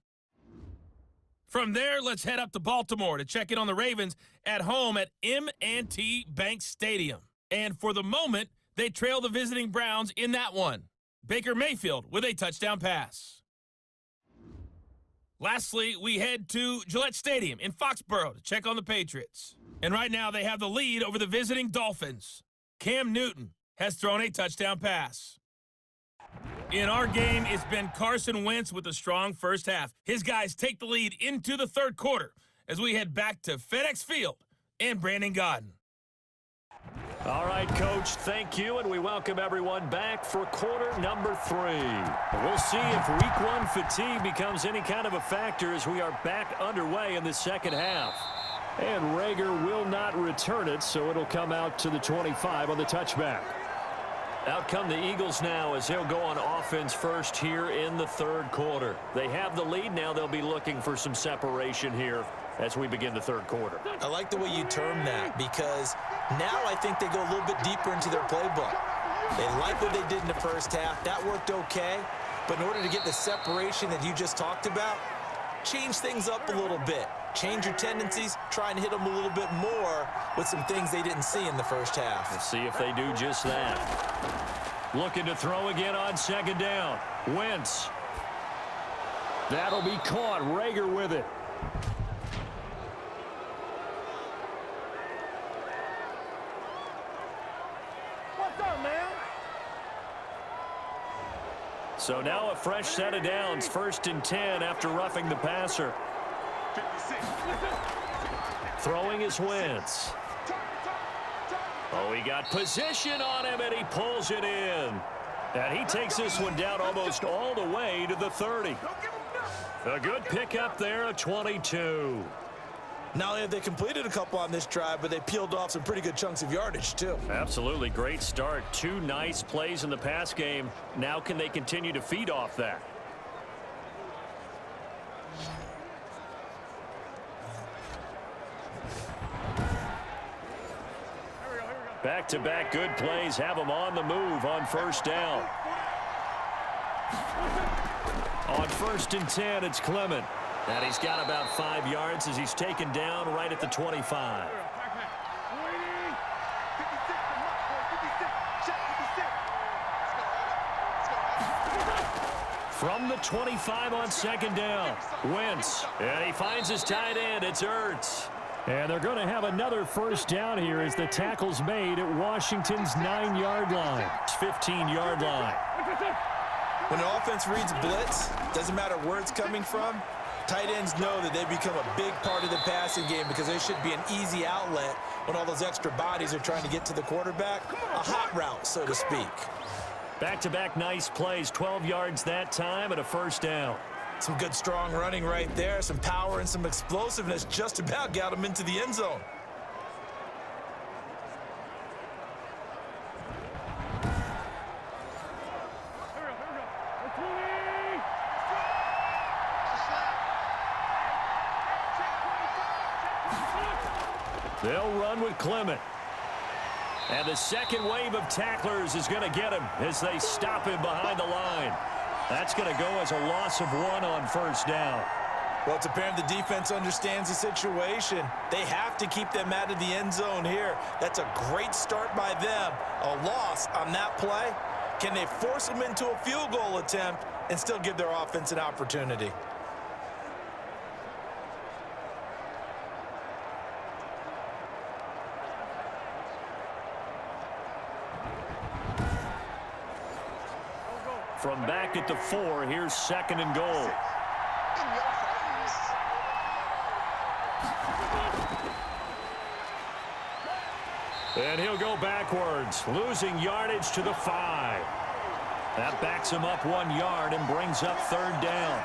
[SPEAKER 8] From there, let's head up to Baltimore to check in on the Ravens at home at M&T Bank Stadium. And for the moment, they trail the visiting Browns in that one. Baker Mayfield with a touchdown pass. Lastly, we head to Gillette Stadium in Foxborough to check on the Patriots. And right now, they have the lead over the visiting Dolphins. Cam Newton has thrown a touchdown pass. In our game, it's been Carson Wentz with a strong first half. His guys take the lead into the 3rd quarter as we head back to FedEx Field and Brandon Gaudin.
[SPEAKER 3] All right, Coach, thank you, and we welcome everyone back for quarter number 3. We'll see if week 1 fatigue becomes any kind of a factor as we are back underway in the 2nd half. And Rager will not return it, so it'll come out to the 25 on the touchback. Out come the Eagles now as they'll go on offense first here in the 3rd quarter. They have the lead now. They'll be looking for some separation here as we begin the 3rd quarter.
[SPEAKER 6] I like the way you term that, because now I think they go a little bit deeper into their playbook. They like what they did in the first half. That worked okay. But in order to get the separation that you just talked about, change things up a little bit. Change your tendencies, try and hit them a little bit more with some things they didn't see in the first half.
[SPEAKER 3] Let's see if they do just that. Looking to throw again on 2nd down. Wentz. That'll be caught. Rager with it.
[SPEAKER 5] What's up, man?
[SPEAKER 3] So now a fresh set of downs. 1st and 10 after roughing the passer.
[SPEAKER 5] 56.
[SPEAKER 3] Throwing is Wentz. Oh, he got position on him, and he pulls it in. And he takes this one down almost all the way to the 30. A good pickup there, a 22.
[SPEAKER 6] Not only have they completed a couple on this drive, but they peeled off some pretty good chunks of yardage, too.
[SPEAKER 3] Absolutely great start. 2 nice plays in the pass game. Now can they continue to feed off that? Back-to-back good plays have them on the move on 1st down. On 1st and 10, it's Clement. And he's got about 5 yards as he's taken down right at the 25. From the 25 on 2nd down, Wentz. And he finds his tight end. It's Ertz. And they're going to have another 1st down here as the tackle's made at Washington's 9-yard line. It's 15-yard line.
[SPEAKER 6] When an offense reads blitz, doesn't matter where it's coming from, tight ends know that they become a big part of the passing game because they should be an easy outlet when all those extra bodies are trying to get to the quarterback. A hot route, so to speak.
[SPEAKER 3] Back-to-back nice plays, 12 yards that time and a 1st down.
[SPEAKER 6] Some good, strong running right there. Some power and some explosiveness just about got him into the end zone.
[SPEAKER 3] They'll run with Clement. And the second wave of tacklers is going to get him as they stop him behind the line. That's going to go as a loss of 1 on 1st down.
[SPEAKER 6] Well, it's apparent the defense understands the situation. They have to keep them out of the end zone here. That's a great start by them. A loss on that play. Can they force them into a field goal attempt and still give their offense an opportunity?
[SPEAKER 3] From back at the 4, here's 2nd and goal. And he'll go backwards, losing yardage to the 5. That backs him up 1 yard and brings up 3rd down.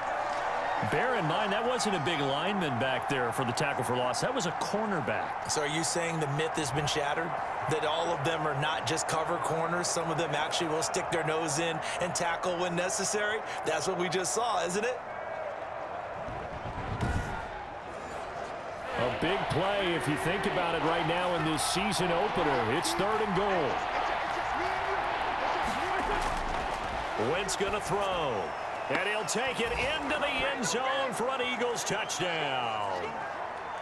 [SPEAKER 3] Bear in mind, that wasn't a big lineman back there for the tackle for loss. That was a cornerback.
[SPEAKER 6] So are you saying the myth has been shattered? That all of them are not just cover corners? Some of them actually will stick their nose in and tackle when necessary? That's what we just saw, isn't it?
[SPEAKER 3] A big play if you think about it right now in this season opener. It's 3rd and goal. Wentz going to throw. And he'll take it into the end zone for an Eagles touchdown.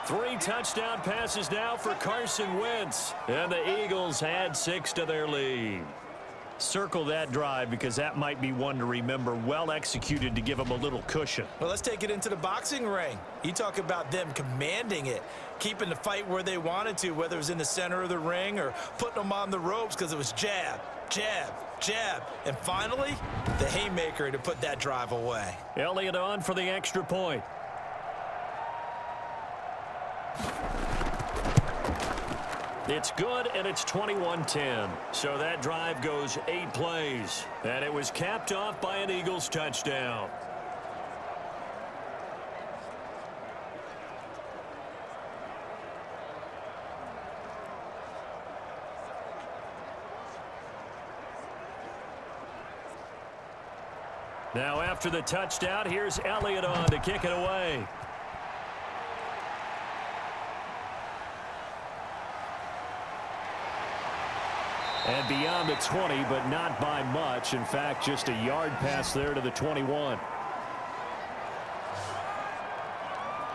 [SPEAKER 3] 3 touchdown passes now for Carson Wentz. And the Eagles add 6 to their lead. Circle that drive because that might be one to remember. Well executed to give them a little cushion.
[SPEAKER 6] Well, let's take it into the boxing ring. You talk about them commanding it, keeping the fight where they wanted to, whether it was in the center of the ring or putting them on the ropes because it was jab, jab, jab. And finally, the haymaker to put that drive away.
[SPEAKER 3] Elliott on for the extra point. It's good, and it's 21-10. So that drive goes 8 plays. And it was capped off by an Eagles touchdown. Now after the touchdown, here's Elliott on to kick it away. And beyond the 20, but not by much. In fact, just a yard pass there to the 21.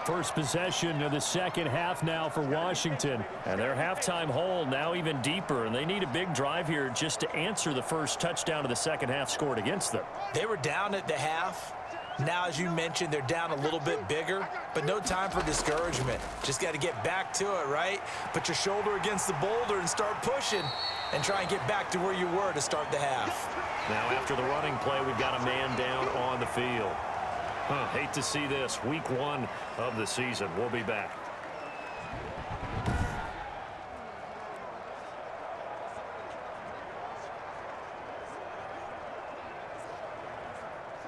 [SPEAKER 3] First possession of the second half now for Washington. And their halftime hole now even deeper. And they need a big drive here just to answer the first touchdown of the second half scored against them.
[SPEAKER 6] They were down at the half. Now, as you mentioned, they're down a little bit bigger, but no time for discouragement. Just got to get back to it, right? Put your shoulder against the boulder and start pushing and try and get back to where you were to start the half.
[SPEAKER 3] Now, after the running play, we've got a man down on the field. Hate to see this. Week 1 of the season. We'll be back.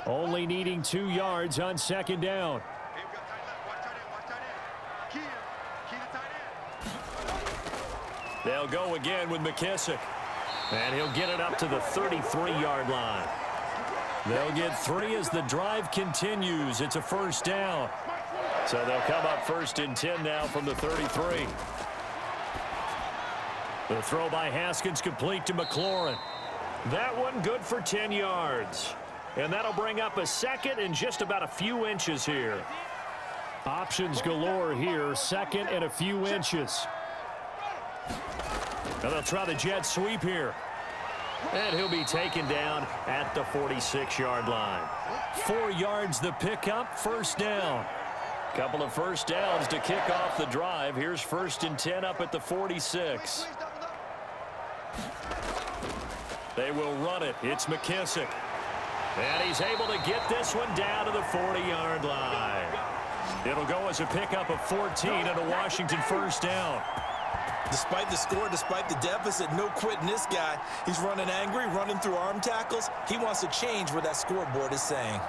[SPEAKER 3] Only needing 2 yards on second down. They'll go again with McKissick. And he'll get it up to the 33-yard line. They'll get 3 as the drive continues. It's a first down. So they'll come up 1st and 10 now from the 33. The throw by Haskins complete to McLaurin. That one good for 10 yards. And that'll bring up a second and just about a few inches here. Options galore here. Second and a few inches. Now they'll try the jet sweep here. And he'll be taken down at the 46-yard line. 4 yards the pickup, first down. Couple of first downs to kick off the drive. Here's 1st and 10 up at the 46. They will run it. It's McKissick. And he's able to get this one down to the 40-yard line. It'll go as a pickup of 14 and a Washington first down.
[SPEAKER 6] Despite the score, despite the deficit, no quitting this guy. He's running angry, running through arm tackles. He wants to change what that scoreboard is saying.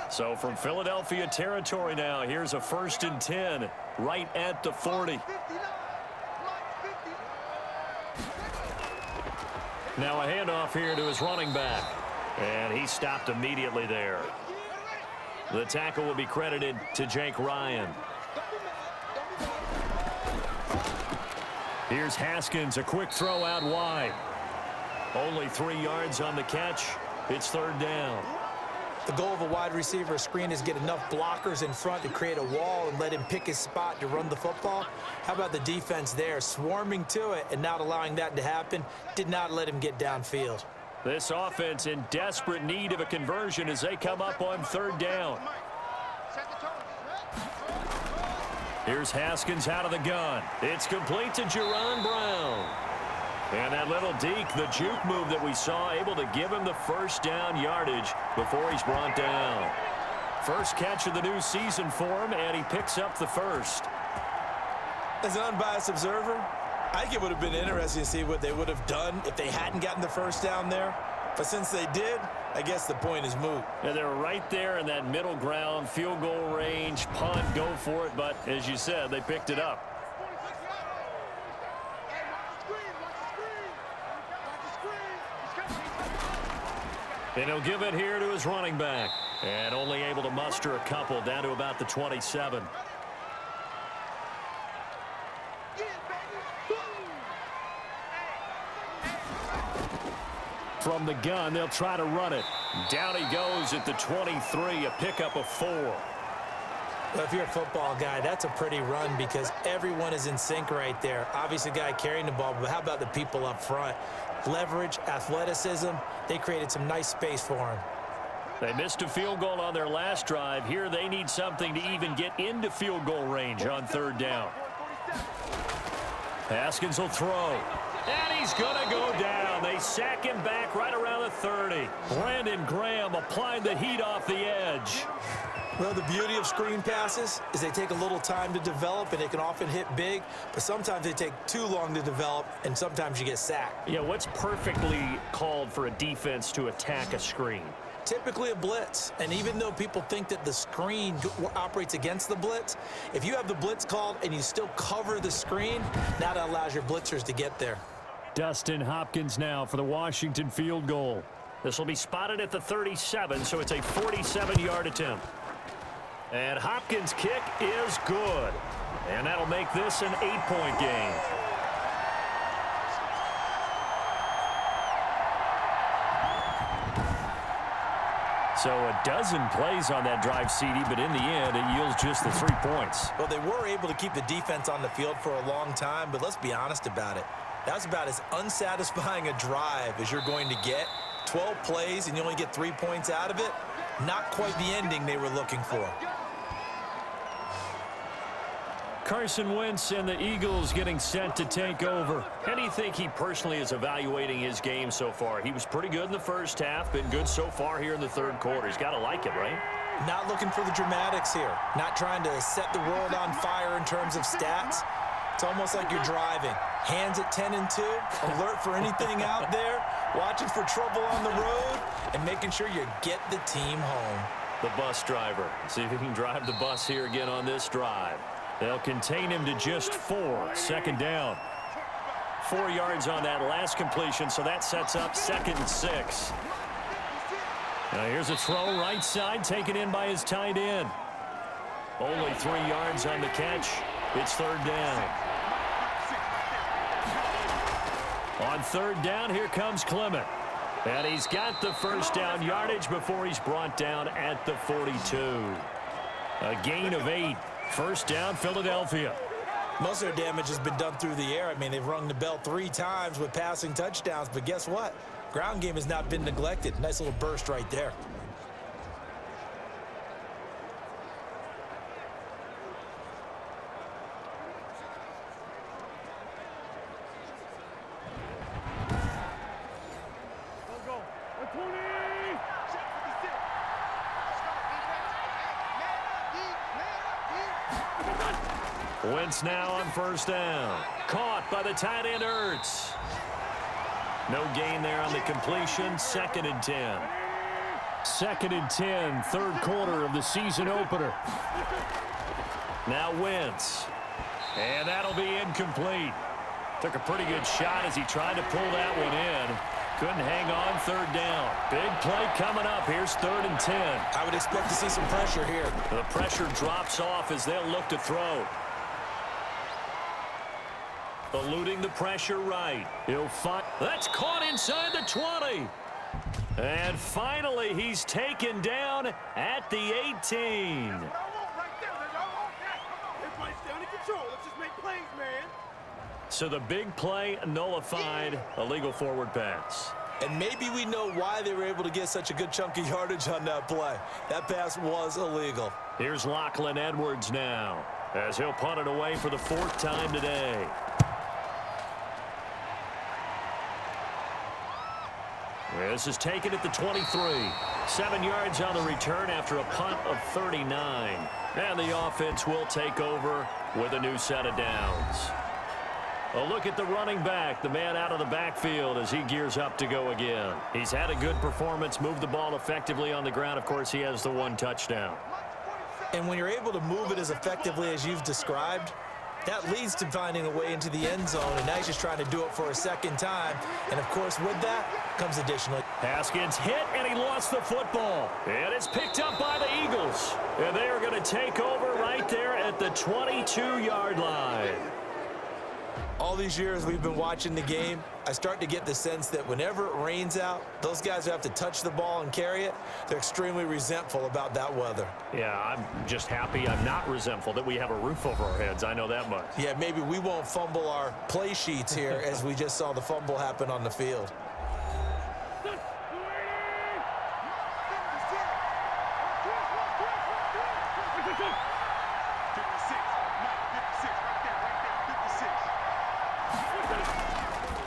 [SPEAKER 3] So from Philadelphia territory now, here's a 1st and 10 right at the 40. Now a handoff here to his running back. And he stopped immediately there. The tackle will be credited to Jake Ryan. Here's Haskins, a quick throw out wide. Only 3 yards on the catch. It's 3rd down.
[SPEAKER 6] The goal of a wide receiver screen is get enough blockers in front to create a wall and let him pick his spot to run the football. How about the defense there, swarming to it and not allowing that to happen? Did not let him get downfield.
[SPEAKER 3] This offense in desperate need of a conversion as they come up on 3rd down. Here's Haskins out of the gun. It's complete to Jerron Brown. And that little deke, the juke move that we saw, able to give him the first down yardage before he's brought down. First catch of the new season for him, and he picks up the first.
[SPEAKER 6] As an unbiased observer, I think it would have been interesting to see what they would have done if they hadn't gotten the first down there. But since they did, I guess the point is moot.
[SPEAKER 3] And they were right there in that middle ground, field goal range, punt, go for it. But as you said, they picked it up. And he'll give it here to his running back. And only able to muster a couple down to about the 27. From the gun, they'll try to run it. Down he goes at the 23, a pickup of 4.
[SPEAKER 6] Well, if you're a football guy, that's a pretty run because everyone is in sync right there. Obviously, the guy carrying the ball, but how about the people up front? Leverage, athleticism, they created some nice space for him.
[SPEAKER 3] They missed a field goal on their last drive. Here they need something to even get into field goal range on 3rd down. Haskins will throw. And he's going to go down. They sack him back right around the 30. Brandon Graham applied the heat off the edge.
[SPEAKER 6] Well, the beauty of screen passes is they take a little time to develop, and they can often hit big, but sometimes they take too long to develop, and sometimes you get sacked.
[SPEAKER 3] Yeah, what's perfectly called for a defense to attack a screen?
[SPEAKER 6] Typically a blitz, and even though people think that the screen operates against the blitz, if you have the blitz called and you still cover the screen, now that allows your blitzers to get there.
[SPEAKER 3] Dustin Hopkins now for the Washington field goal. This will be spotted at the 37, so it's a 47-yard attempt. And Hopkins' kick is good. And that'll make this an 8-point game. So a dozen plays on that drive, CD, but in the end, it yields just the 3 points.
[SPEAKER 6] Well, they were able to keep the defense on the field for a long time, but let's be honest about it. That was about as unsatisfying a drive as you're going to get. 12 plays and you only get 3 points out of it. Not quite the ending they were looking for.
[SPEAKER 3] Carson Wentz and the Eagles getting set to take over. How do you think he personally is evaluating his game so far? He was pretty good in the first half, been good so far here in the third quarter. He's got to like it, right?
[SPEAKER 6] Not looking for the dramatics here. Not trying to set the world on fire in terms of stats. It's almost like you're driving. Hands at 10 and 2, alert for anything out there, watching for trouble on the road, and making sure you get the team home.
[SPEAKER 3] The bus driver. See if he can drive the bus here again on this drive. They'll contain him to just 4. Second down. 4 yards on that last completion, so that sets up 2nd and 6. Now here's a throw right side, taken in by his tight end. Only 3 yards on the catch. It's 3rd down. On 3rd down, here comes Clement. And he's got the first down yardage before he's brought down at the 42. A gain of 8. First down, Philadelphia.
[SPEAKER 6] Most of their damage has been done through the air. I mean, they've rung the bell 3 times with passing touchdowns, but guess what? Ground game has not been neglected. Nice little burst right there.
[SPEAKER 3] Wentz now on first down. Caught by the tight end, Ertz. No gain there on the completion. 2nd and 10. 2nd and 10, third quarter of the season opener. Now Wentz. And that'll be incomplete. Took a pretty good shot as he tried to pull that one in. Couldn't hang on. 3rd down. Big play coming up. Here's 3rd and 10.
[SPEAKER 6] I would expect to see some pressure here.
[SPEAKER 3] The pressure drops off as they'll look to throw. Eluding the pressure right. He'll find. That's caught inside the 20. And finally, he's taken down at the 18. So the big play nullified. A legal forward pass.
[SPEAKER 6] And maybe we know why they were able to get such a good chunk of yardage on that play. That pass was illegal.
[SPEAKER 3] Here's Lachlan Edwards now, as he'll punt it away for the 4th time today. This is taken at the 23. 7 yards on the return after a punt of 39. And the offense will take over with a new set of downs. A look at the running back, the man out of the backfield as he gears up to go again. He's had a good performance, moved the ball effectively on the ground. Of course, he has the 1 touchdown.
[SPEAKER 6] And when you're able to move it as effectively as you've described, that leads to finding a way into the end zone, and now he's just trying to do it for a 2nd time. And, of course, with that comes additional.
[SPEAKER 3] Haskins hit, and he lost the football. And it's picked up by the Eagles. And they are going to take over right there at the 22-yard line.
[SPEAKER 6] All these years we've been watching the game, I start to get the sense that whenever it rains out, those guys who have to touch the ball and carry it, they're extremely resentful about that weather.
[SPEAKER 3] Yeah, I'm just happy I'm not resentful that we have a roof over our heads. I know that much.
[SPEAKER 6] Yeah, maybe we won't fumble our play sheets here as we just saw the fumble happen on the field.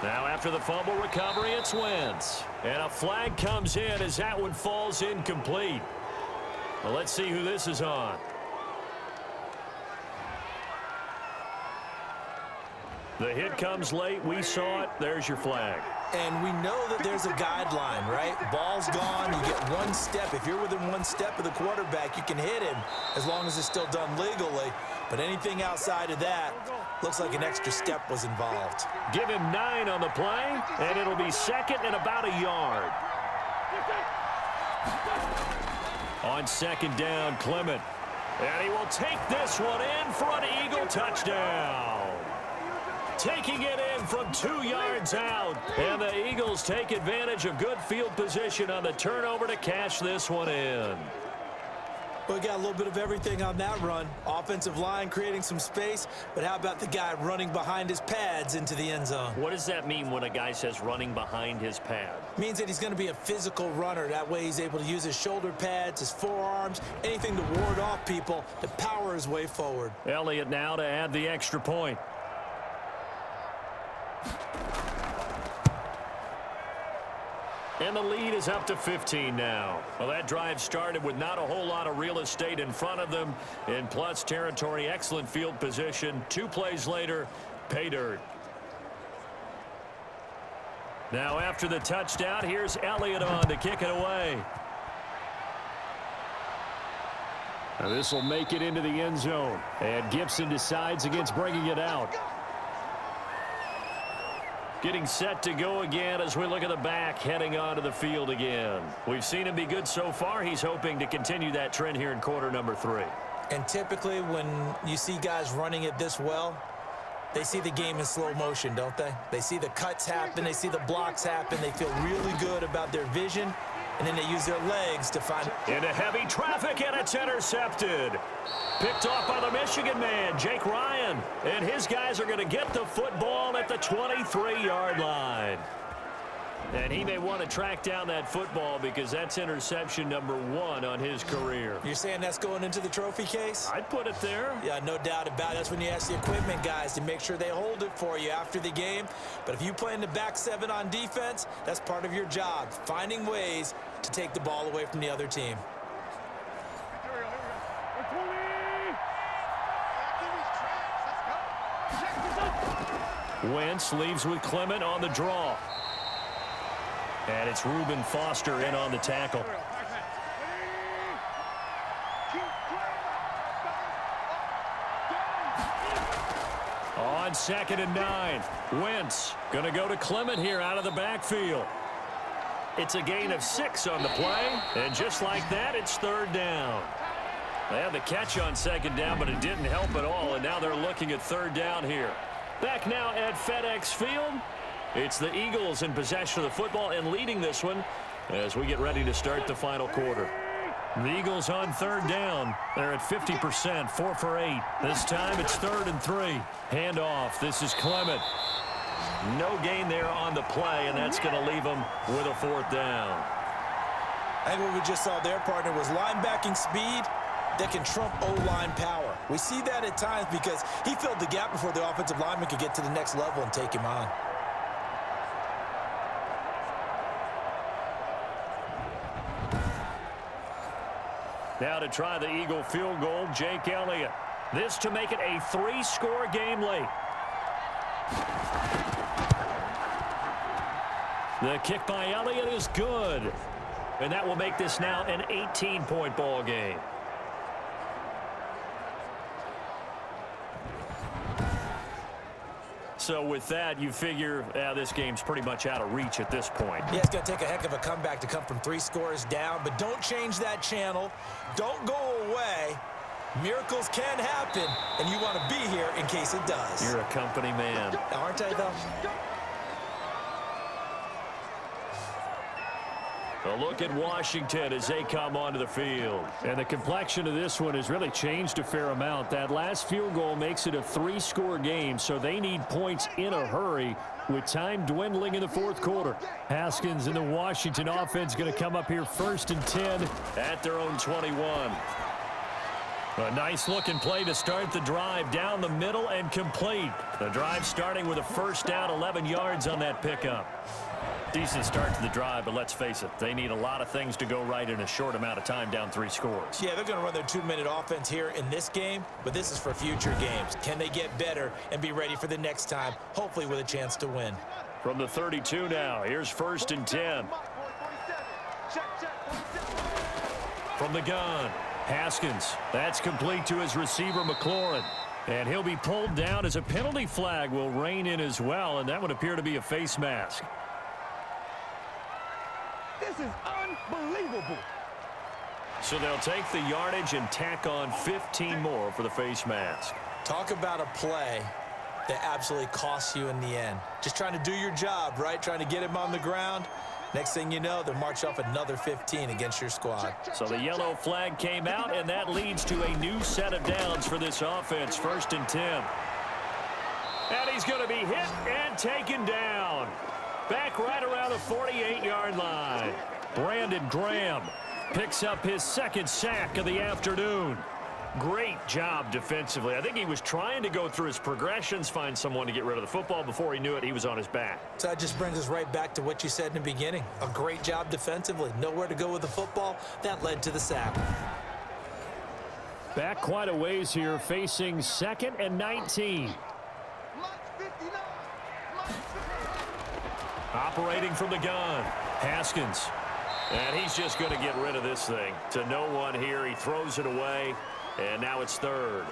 [SPEAKER 3] Now after the fumble recovery, it's Wentz. And a flag comes in as that one falls incomplete. Well, let's see who this is on. The hit comes late. We saw it. There's your flag.
[SPEAKER 6] And we know that there's a guideline, right? Ball's gone. You get 1 step. If you're within 1 step of the quarterback, you can hit him as long as it's still done legally. But anything outside of that looks like an extra step was involved.
[SPEAKER 3] Give him 9 on the play, and it'll be 2nd and about a yard. On 2nd down, Clement. And he will take this one in for an Eagle touchdown.
[SPEAKER 7] taking it in from 2 yards out. And the Eagles take advantage of good field position on the turnover to cash this one in.
[SPEAKER 6] We got a little bit of everything on that run. Offensive line creating some space, but how about the guy running behind his pads into the end zone?
[SPEAKER 3] What does that mean when a guy says running behind his pad?
[SPEAKER 6] Means that he's going to be a physical runner. That way he's able to use his shoulder pads, his forearms, anything to ward off people to power his way forward.
[SPEAKER 3] Elliott now to add the extra point. And the lead is up to 15 now. Well, that drive started with not a whole lot of real estate in front of them. In plus territory, excellent field position. 2 plays later, pay dirt. Now after the touchdown, here's Elliott on to kick it away. Now this will make it into the end zone. And Gibson decides against bringing it out. Getting set to go again as we look at the back, heading onto the field again. We've seen him be good so far. He's hoping to continue that trend here in quarter number 3.
[SPEAKER 6] And typically when you see guys running it this well, they see the game in slow motion, don't they? They see the cuts happen. They see the blocks happen. They feel really good about their vision. And then they use their legs to find...
[SPEAKER 7] Into heavy traffic, and it's intercepted. Picked off by the Michigan man, Jake Ryan. And his guys are going to get the football at the 23-yard line. And he may want to track down that football because that's interception number 1 on his career.
[SPEAKER 6] You're saying that's going into the trophy case?
[SPEAKER 7] I'd put it there.
[SPEAKER 6] Yeah, no doubt about it. That's when you ask the equipment guys to make sure they hold it for you after the game. But if you play in the back 7 on defense, that's part of your job, finding ways to take the ball away from the other team.
[SPEAKER 7] Wentz leaves with Clement on the draw. And it's Reuben Foster in on the tackle. On 2nd and 9, Wentz going to go to Clement here out of the backfield. It's a gain of 6 on the play, and just like that, it's 3rd down. They had the catch on 2nd down, but it didn't help at all, and now they're looking at 3rd down here. Back now at FedEx Field. It's the Eagles in possession of the football and leading this one as we get ready to start the final quarter. The Eagles on 3rd down. They're at 50%, 4 for 8. This time it's 3rd and 3. Handoff. This is Clement. No gain there on the play, and that's going to leave them with a 4th down.
[SPEAKER 6] I think what we just saw there, partner, was linebacking speed that can trump O-line power. We see that at times because he filled the gap before the offensive lineman could get to the next level and take him on.
[SPEAKER 7] Now to try the Eagle field goal, Jake Elliott. This to make it a 3-score game late. The kick by Elliott is good. And that will make this now an 18-point ball game. So with that, you figure this game's pretty much out of reach at this point.
[SPEAKER 6] Yeah, it's going to take a heck of a comeback to come from 3 scores down, but don't change that channel. Don't go away. Miracles can happen, and you want to be here in case it does.
[SPEAKER 7] You're a company man.
[SPEAKER 6] Aren't I, though?
[SPEAKER 7] A look at Washington as they come onto the field.
[SPEAKER 3] And the complexion of this one has really changed a fair amount. That last field goal makes it a 3-score game, so they need points in a hurry with time dwindling in the 4th quarter. Haskins and the Washington offense going to come up here 1st and 10
[SPEAKER 7] at their own 21.
[SPEAKER 3] A nice-looking play to start the drive down the middle and complete.
[SPEAKER 7] The drive starting with a 1st down, 11 yards on that pickup. Decent start to the drive, but let's face it, they need a lot of things to go right in a short amount of time down 3 scores.
[SPEAKER 6] Yeah, they're going to run their 2-minute offense here in this game, but this is for future games. Can they get better and be ready for the next time, hopefully with a chance to win?
[SPEAKER 7] From the 32 now, here's 1st and 10.
[SPEAKER 3] From the gun, Haskins. That's complete to his receiver, McLaurin. And he'll be pulled down as a penalty flag will rein in as well, and that would appear to be a face mask.
[SPEAKER 5] This is unbelievable.
[SPEAKER 7] So they'll take the yardage and tack on 15 more for the face mask.
[SPEAKER 6] Talk about a play that absolutely costs you in the end. Just trying to do your job, right? Trying to get him on the ground. Next thing you know, they'll march off another 15 against your squad.
[SPEAKER 3] So the yellow flag came out, and that leads to a new set of downs for this offense. 1st and 10. And he's going to be hit and taken down. Back right around the 48-yard line. Brandon Graham picks up his 2nd sack of the afternoon. Great job defensively. I think he was trying to go through his progressions, find someone to get rid of the football. Before he knew it, he was on his back.
[SPEAKER 6] So that just brings us right back to what you said in the beginning. A great job defensively. Nowhere to go with the football. That led to the sack.
[SPEAKER 3] Back quite a ways here, facing 2nd and 19. Operating from the gun, Haskins. And he's just going to get rid of this thing. To no one here, he throws it away, and now it's 3rd.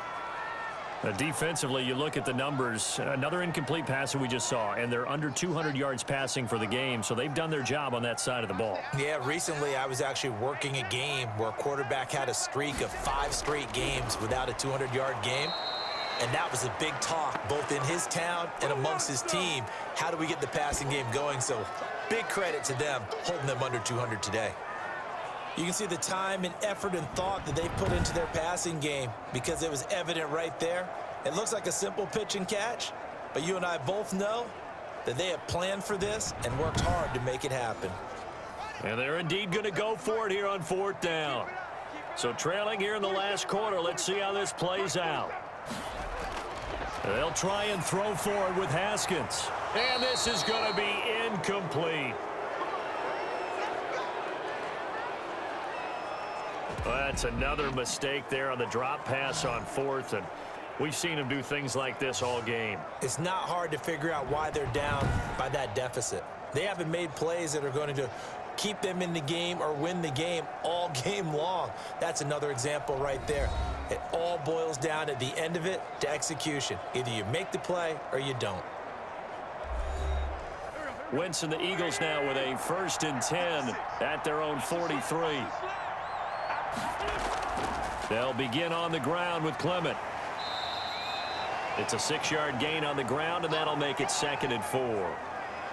[SPEAKER 3] Defensively, you look at the numbers. Another incomplete pass that we just saw, and they're under 200 yards passing for the game, so they've done their job on that side of the ball.
[SPEAKER 6] Yeah, recently I was actually working a game where a quarterback had a streak of 5 straight games without a 200-yard game. And that was a big talk, both in his town and amongst his team. How do we get the passing game going? So big credit to them, holding them under 200 today. You can see the time and effort and thought that they put into their passing game because it was evident right there. It looks like a simple pitch and catch, but you and I both know that they have planned for this and worked hard to make it happen.
[SPEAKER 3] And they're indeed going to go for it here on 4th down. So trailing here in the last quarter, let's see how this plays out. They'll try and throw forward with Haskins. And this is going to be incomplete. Well, that's another mistake there on the drop pass on 4th. And we've seen him do things like this all game.
[SPEAKER 6] It's not hard to figure out why they're down by that deficit. They haven't made plays that are going to keep them in the game or win the game all game long. That's another example right there. It all boils down at the end of it to execution. Either you make the play or you don't.
[SPEAKER 3] Wentz and the Eagles now with a 1st and 10 at their own 43. They'll begin on the ground with Clement. It's a 6-yard gain on the ground, and that'll make it 2nd and 4.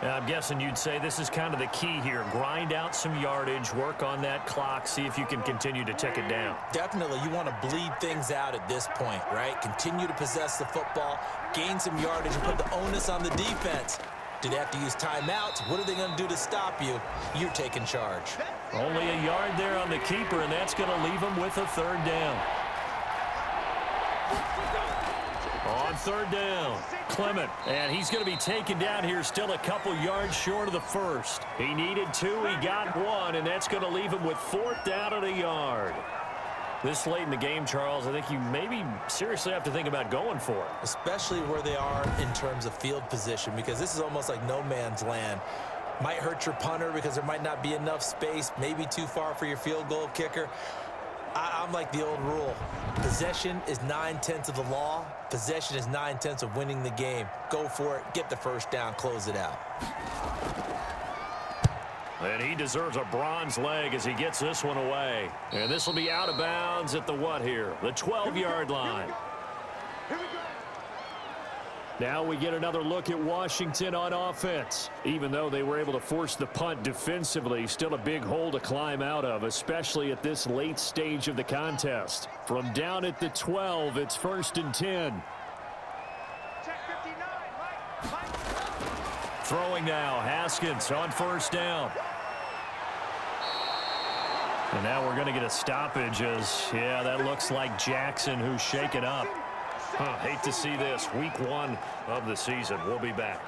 [SPEAKER 3] Now, I'm guessing you'd say this is kind of the key here. Grind out some yardage, work on that clock, see if you can continue to tick it down.
[SPEAKER 6] Definitely, you want to bleed things out at this point, right? Continue to possess the football, gain some yardage, and put the onus on the defense. Do they have to use timeouts? What are they going to do to stop you? You're taking charge.
[SPEAKER 3] Only a yard there on the keeper, and that's going to leave them with a 3rd down. On 3rd down, Clement, and he's going to be taken down here still a couple yards short of the 1st. He needed 2, he got 1, and that's going to leave him with 4th down at a yard. This late in the game, Charles, I think you maybe seriously have to think about going for it.
[SPEAKER 6] Especially where they are in terms of field position, because this is almost like no man's land. Might hurt your punter because there might not be enough space, maybe too far for your field goal kicker. I'm like the old rule. Possession is 9/10 of the law. Possession is 9/10 of winning the game. Go for it, get the 1st down, close it out.
[SPEAKER 3] And he deserves a bronze leg as he gets this one away. And this will be out of bounds at the what here? The 12-yard line. Now we get another look at Washington on offense. Even though they were able to force the punt defensively, still a big hole to climb out of, especially at this late stage of the contest. From down at the 12, it's 1st and 10. Throwing now, Haskins on 1st down. And now we're going to get a stoppage as, yeah, that looks like Jackson who's shaken up. Hate to see this. Week 1 of the season. We'll be back.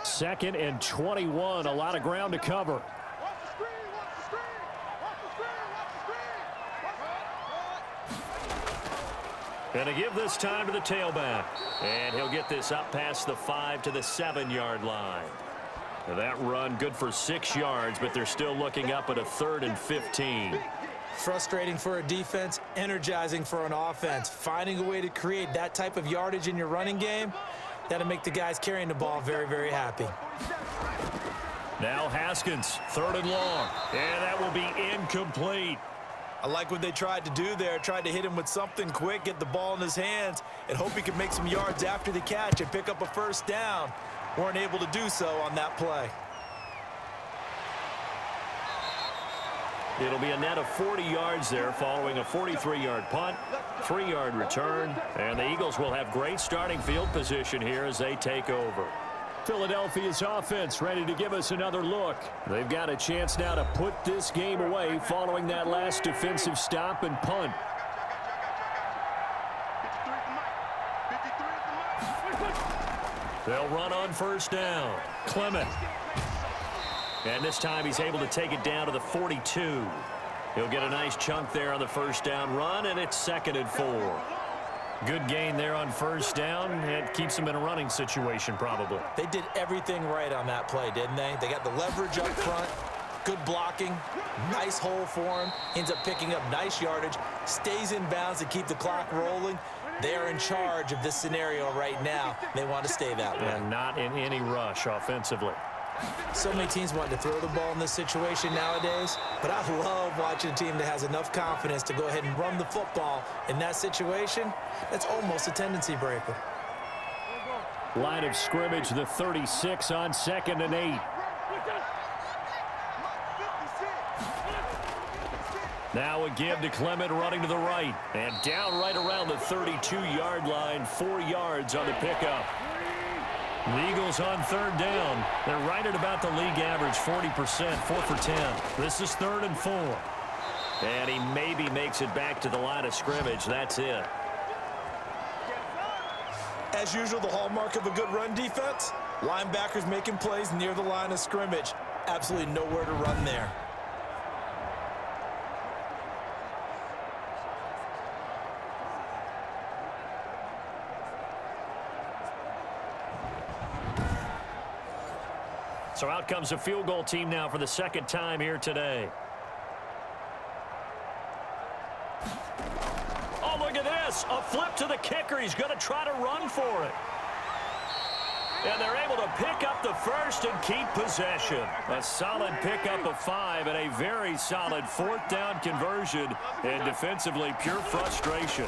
[SPEAKER 3] Second and 21. A lot of ground to cover. Gonna give this time to the tailback. And he'll get this up past the 5 to the 7-yard line. Now that run good for 6 yards, but they're still looking up at a 3rd and 15.
[SPEAKER 6] Frustrating for a defense, energizing for an offense. Finding a way to create that type of yardage in your running game, that'll make the guys carrying the ball very, very happy.
[SPEAKER 3] Now Haskins, 3rd and long. And that will be incomplete.
[SPEAKER 6] I like what they tried to do there. Tried to hit him with something quick, get the ball in his hands, and hope he could make some yards after the catch and pick up a 1st down. Weren't able to do so on that play.
[SPEAKER 3] It'll be a net of 40 yards there following a 43-yard punt, 3-yard return, and the Eagles will have great starting field position here as they take over.
[SPEAKER 7] Philadelphia's offense ready to give us another look. They've got a chance now to put this game away following that last defensive stop and punt.
[SPEAKER 3] They'll run on 1st down. Clement. And this time he's able to take it down to the 42. He'll get a nice chunk there on the 1st down run, and it's 2nd and 4. Good gain there on 1st down. It keeps them in a running situation probably.
[SPEAKER 6] They did everything right on that play, didn't they? They got the leverage up front, good blocking, nice hole for him, ends up picking up nice yardage, stays in bounds to keep the clock rolling. They are in charge of this scenario right now. They want to stay that way.
[SPEAKER 3] And not in any rush offensively.
[SPEAKER 6] So many teams want to throw the ball in this situation nowadays, but I love watching a team that has enough confidence to go ahead and run the football in that situation. That's almost a tendency breaker.
[SPEAKER 7] Line of scrimmage, the 36 on 2nd and 8. Now a give to Clement running to the right. And down right around the 32-yard line, 4 yards on the pickup. The Eagles on 3rd down. They're right at about the league average, 40%, 4 for 10. This is 3rd and 4.
[SPEAKER 3] And he maybe makes it back to the line of scrimmage. That's it.
[SPEAKER 6] As usual, the hallmark of a good run defense, linebackers making plays near the line of scrimmage. Absolutely nowhere to run there.
[SPEAKER 3] So out comes a field goal team now for the 2nd time here today. Oh, look at this. A flip to the kicker. He's going to try to run for it. And they're able to pick up the 1st and keep possession. A solid pickup of 5 and a very solid 4th down conversion. And defensively, pure frustration.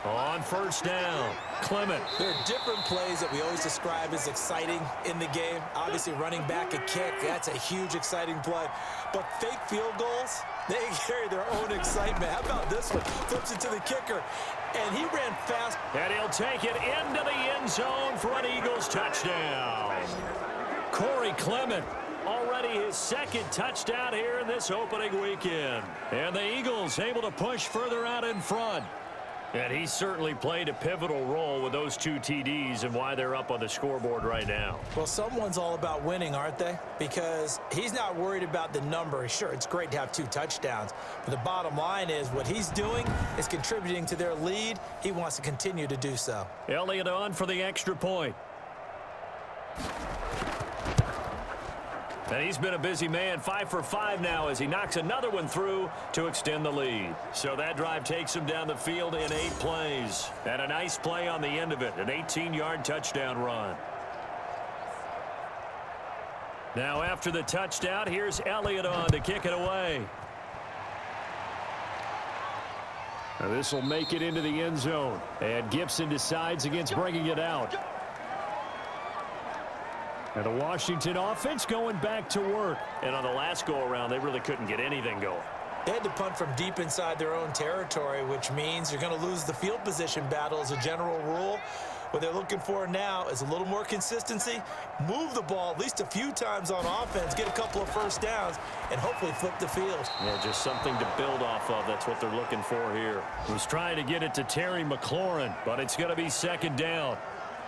[SPEAKER 3] On 1st down, Clement.
[SPEAKER 6] There are different plays that we always describe as exciting in the game. Obviously, running back a kick, that's a huge, exciting play. But fake field goals, they carry their own excitement. How about this one? Flips it to the kicker, and he ran fast.
[SPEAKER 3] And he'll take it into the end zone for an Eagles touchdown. Corey Clement. Already his 2nd touchdown here in this opening weekend. And the Eagles able to push further out in front. And he certainly played a pivotal role with those 2 TDs and why they're up on the scoreboard right now.
[SPEAKER 6] Well, someone's all about winning, aren't they? Because he's not worried about the number. Sure, it's great to have 2 touchdowns. But the bottom line is what he's doing is contributing to their lead. He wants to continue to do so.
[SPEAKER 3] Elliott on for the extra point. And he's been a busy man, 5 for 5 now as he knocks another one through to extend the lead. So that drive takes him down the field in 8 plays. And a nice play on the end of it, an 18-yard touchdown run. Now after the touchdown, here's Elliott on to kick it away.
[SPEAKER 7] Now this will make it into the end zone. And Gibson decides against bringing it out. And the Washington offense going back to work.
[SPEAKER 3] And on the last go-around, they really couldn't get anything going.
[SPEAKER 6] They had to punt from deep inside their own territory, which means you're going to lose the field position battle as a general rule. What they're looking for now is a little more consistency, move the ball at least a few times on offense, get a couple of 1st downs, and hopefully flip the field.
[SPEAKER 3] Yeah, just something to build off of. That's what they're looking for here.
[SPEAKER 7] He was trying to get it to Terry McLaurin, but it's going to be 2nd down.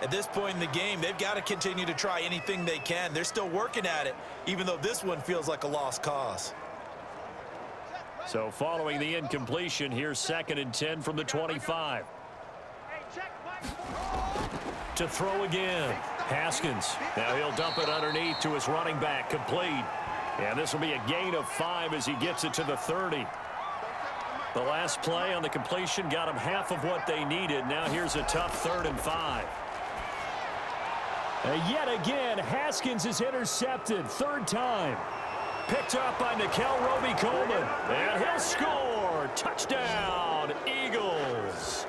[SPEAKER 6] At this point in the game, they've got to continue to try anything they can. They're still working at it, even though this one feels like a lost cause.
[SPEAKER 3] So following the incompletion, here's 2nd and 10 from the 25. To throw again. Haskins. Now he'll dump it underneath to his running back. Complete. And this will be a gain of 5 as he gets it to the 30. The last play on the completion got them half of what they needed. Now here's a tough 3rd and 5. Yet again, Haskins is intercepted. Third time. Picked up by Nikel Roby-Coleman. And he'll score. Touchdown, Eagles.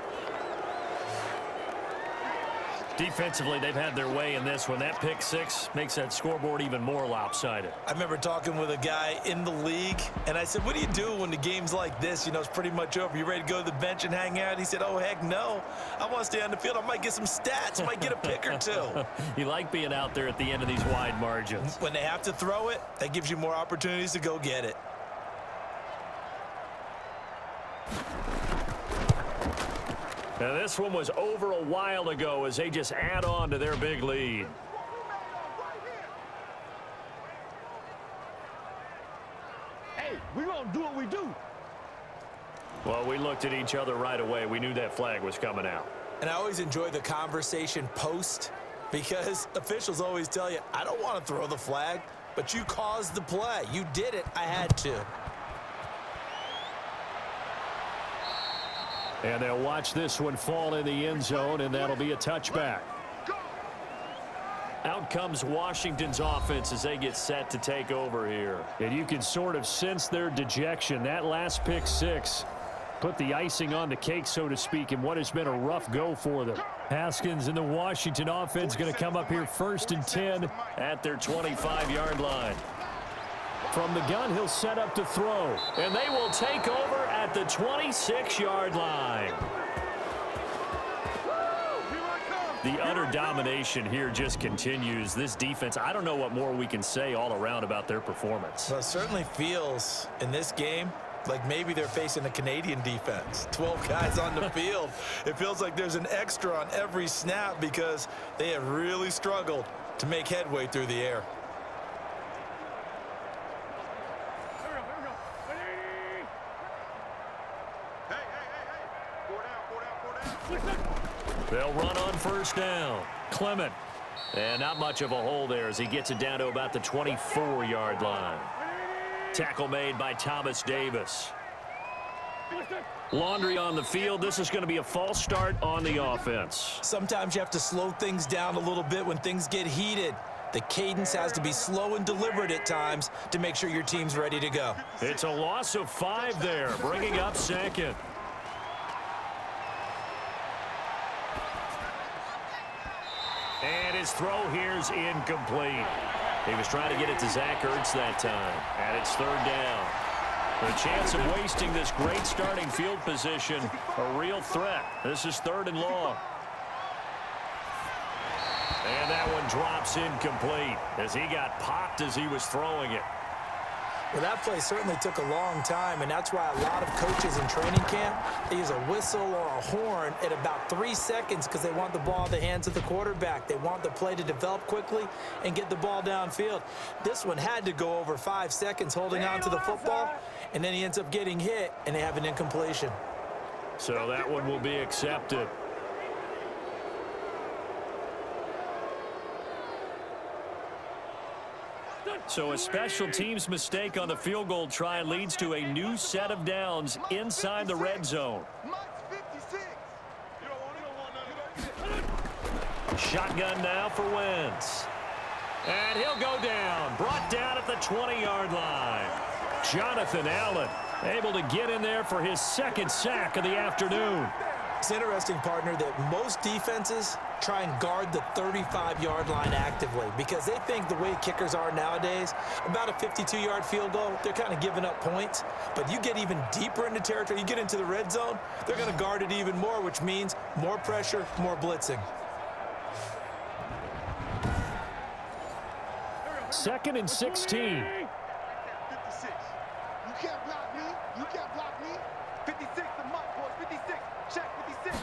[SPEAKER 3] Defensively, they've had their way in this one. That pick six makes that scoreboard even more lopsided.
[SPEAKER 6] I remember talking with a guy in the league, and I said, what do you do when the game's like this? You know, it's pretty much over. You ready to go to the bench and hang out? He said, oh, heck no. I want to stay on the field. I might get some stats. I might get a pick or two.
[SPEAKER 3] You like being out there at the end of these wide margins.
[SPEAKER 6] When they have to throw it, that gives you more opportunities to go get it.
[SPEAKER 3] Now, this one was over a while ago as they just add on to their big lead.
[SPEAKER 5] Hey, we're going to do what we do.
[SPEAKER 3] Well, we looked at each other right away. We knew that flag was coming out.
[SPEAKER 6] And I always enjoy the conversation post because officials always tell you, I don't want to throw the flag, but you caused the play. You did it. I had to.
[SPEAKER 3] And they'll watch this one fall in the end zone, and that'll be a touchback. Out comes Washington's offense as they get set to take over here. And you can sort of sense their dejection. That last pick six put the icing on the cake, so to speak, in what has been a rough go for them. Haskins and the Washington offense going to come up here 1st and 10 at their 25-yard line. From the gun, he'll set up to throw. And they will take over at the 26-yard line. The utter domination here just continues. This defense, I don't know what more we can say all around about their performance.
[SPEAKER 6] Well, it certainly feels in this game like maybe they're facing a Canadian defense. 12 guys on the field. It feels like there's an extra on every snap because they have really struggled to make headway through the air.
[SPEAKER 3] They'll run on 1st down. Clement. And not much of a hole there as he gets it down to about the 24-yard line. Tackle made by Thomas Davis. Laundry on the field. This is going to be a false start on the offense.
[SPEAKER 6] Sometimes you have to slow things down a little bit when things get heated. The cadence has to be slow and deliberate at times to make sure your team's ready to go.
[SPEAKER 3] It's a loss of 5 there, bringing up 2nd. And his throw here's incomplete. He was trying to get it to Zach Ertz that time. And it's 3rd down. The chance of wasting this great starting field position, a real threat. This is 3rd and long. And that one drops incomplete as he got popped as he was throwing it.
[SPEAKER 6] Well, that play certainly took a long time, and that's why a lot of coaches in training camp, they use a whistle or a horn at about 3 seconds because they want the ball in the hands of the quarterback. They want the play to develop quickly and get the ball downfield. This one had to go over 5 seconds holding on to the football, and then he ends up getting hit, and they have an incompletion.
[SPEAKER 3] So that one will be accepted. So a special teams mistake on the field goal try leads to a new set of downs inside the red zone. Shotgun now for Wentz. And he'll go down. Brought down at the 20-yard line. Jonathan Allen able to get in there for his 2nd sack of the afternoon.
[SPEAKER 6] It's interesting, partner, that most defenses try and guard the 35-yard line actively because they think the way kickers are nowadays, about a 52-yard field goal, they're kind of giving up points. But you get even deeper into territory, you get into the red zone, they're going to guard it even more, which means more pressure, more blitzing.
[SPEAKER 3] 2nd and 16.
[SPEAKER 5] 56. You can't block me. You can't block me. 56 the mark, boys. 56. Check 56.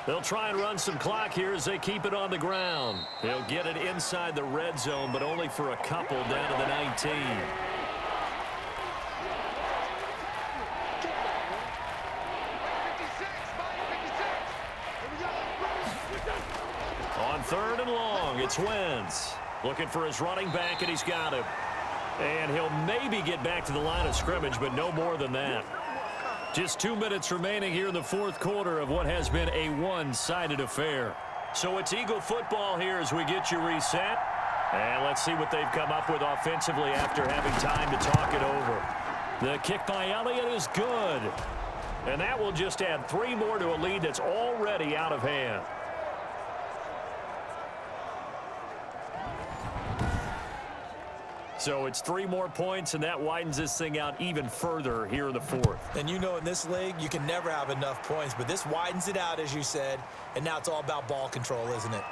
[SPEAKER 3] They'll try and run some clock here as they keep it on the ground. They'll get it inside the red zone, but only for a couple down to the 19. On 3rd and long, it's Wentz. Looking for his running back, and he's got him. And he'll maybe get back to the line of scrimmage, but no more than that. Just 2 minutes remaining here in the 4th quarter of what has been a one-sided affair. So it's Eagle football here as we get you reset. And let's see what they've come up with offensively after having time to talk it over. The kick by Elliott is good. And that will just add 3 more to a lead that's already out of hand. So it's 3 more points, and that widens this thing out even further here in the 4th.
[SPEAKER 6] And you know in this league, you can never have enough points, but this widens it out, as you said, and now it's all about ball control, isn't it?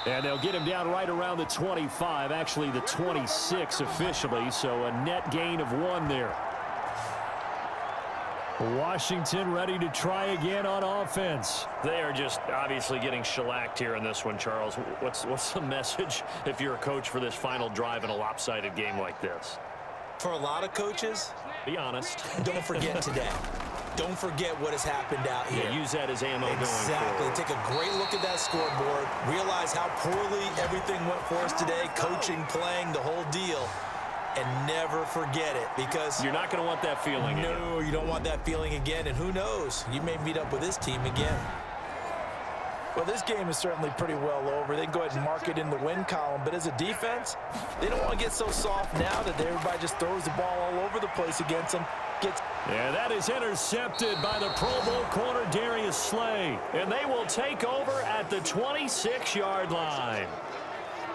[SPEAKER 3] And they'll get him down right around the 25, actually the 26 officially, so a net gain of 1 there. Washington ready to try again on offense. They are just obviously getting shellacked here in this one, Charles. What's the message if you're a coach for this final drive in a lopsided game like this?
[SPEAKER 6] For a lot of coaches,
[SPEAKER 3] be honest.
[SPEAKER 6] Don't forget today. Don't forget what has happened out here.
[SPEAKER 3] Yeah, use that as ammo going forward.
[SPEAKER 6] Exactly. Take a great look at that scoreboard. Realize how poorly everything went for us today. Coaching, playing, the whole deal. And never forget it, because
[SPEAKER 3] you're not going to want that feeling again.
[SPEAKER 6] No, you don't want that feeling again. And who knows? You may meet up with this team again.
[SPEAKER 4] Well, this game is certainly pretty well over. They can go ahead and mark it in the win column. But as a defense, they don't want to get so soft now that everybody just throws the ball all over the place against them.
[SPEAKER 3] And that is intercepted by the Pro Bowl corner Darius Slay. And they will take over at the 26-yard line.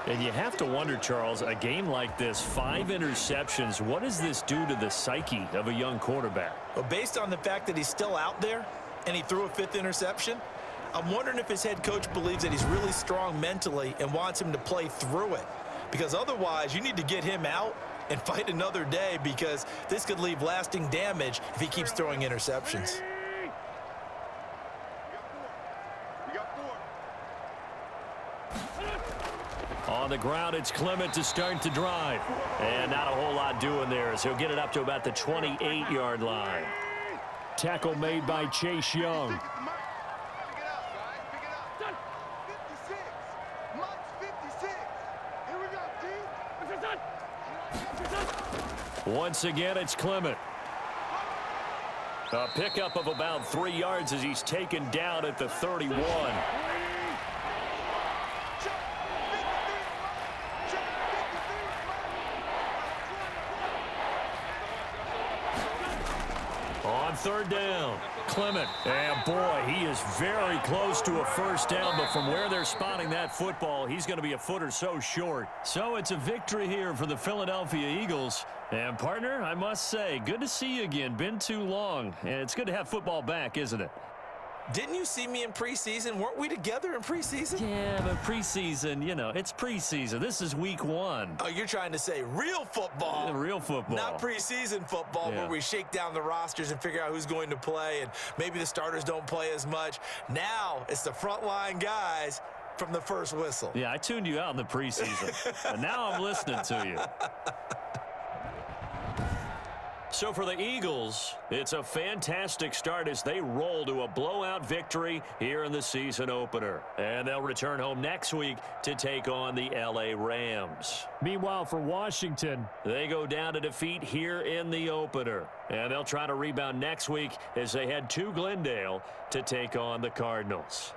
[SPEAKER 3] And you have to wonder, Charles, a game like this, 5 interceptions, what does this do to the psyche of a young quarterback?
[SPEAKER 6] Well, based on the fact that he's still out there and he threw a 5th interception, I'm wondering if his head coach believes that he's really strong mentally and wants him to play through it. Because otherwise, you need to get him out and fight another day, because this could leave lasting damage if he keeps throwing interceptions.
[SPEAKER 3] On the ground, it's Clement to start the drive. And not a whole lot doing there, as he'll get it up to about the 28-yard line. Tackle made by Chase Young. Once again, it's Clement. A pickup of about 3 yards as he's taken down at the 31. On 3rd down, Clement. And boy, he is very close to a first down, but from where they're spotting that football, he's going to be a foot or so short. So it's a victory here for the Philadelphia Eagles. And partner, I must say, good to see you again. Been too long. And it's good to have football back, isn't it?
[SPEAKER 6] Didn't you see me in preseason? Weren't we together in preseason?
[SPEAKER 3] Yeah, but preseason, you know, it's preseason. This is week 1.
[SPEAKER 6] Oh, you're trying to say real football.
[SPEAKER 3] Yeah, real football.
[SPEAKER 6] Not preseason football, where we shake down the rosters and figure out who's going to play, and maybe the starters don't play as much. Now it's the frontline guys from the first whistle.
[SPEAKER 3] Yeah, I tuned you out in the preseason, and now I'm listening to you. So for the Eagles, it's a fantastic start as they roll to a blowout victory here in the season opener. And they'll return home next week to take on the LA Rams. Meanwhile, for Washington, they go down to defeat here in the opener. And they'll try to rebound next week as they head to Glendale to take on the Cardinals.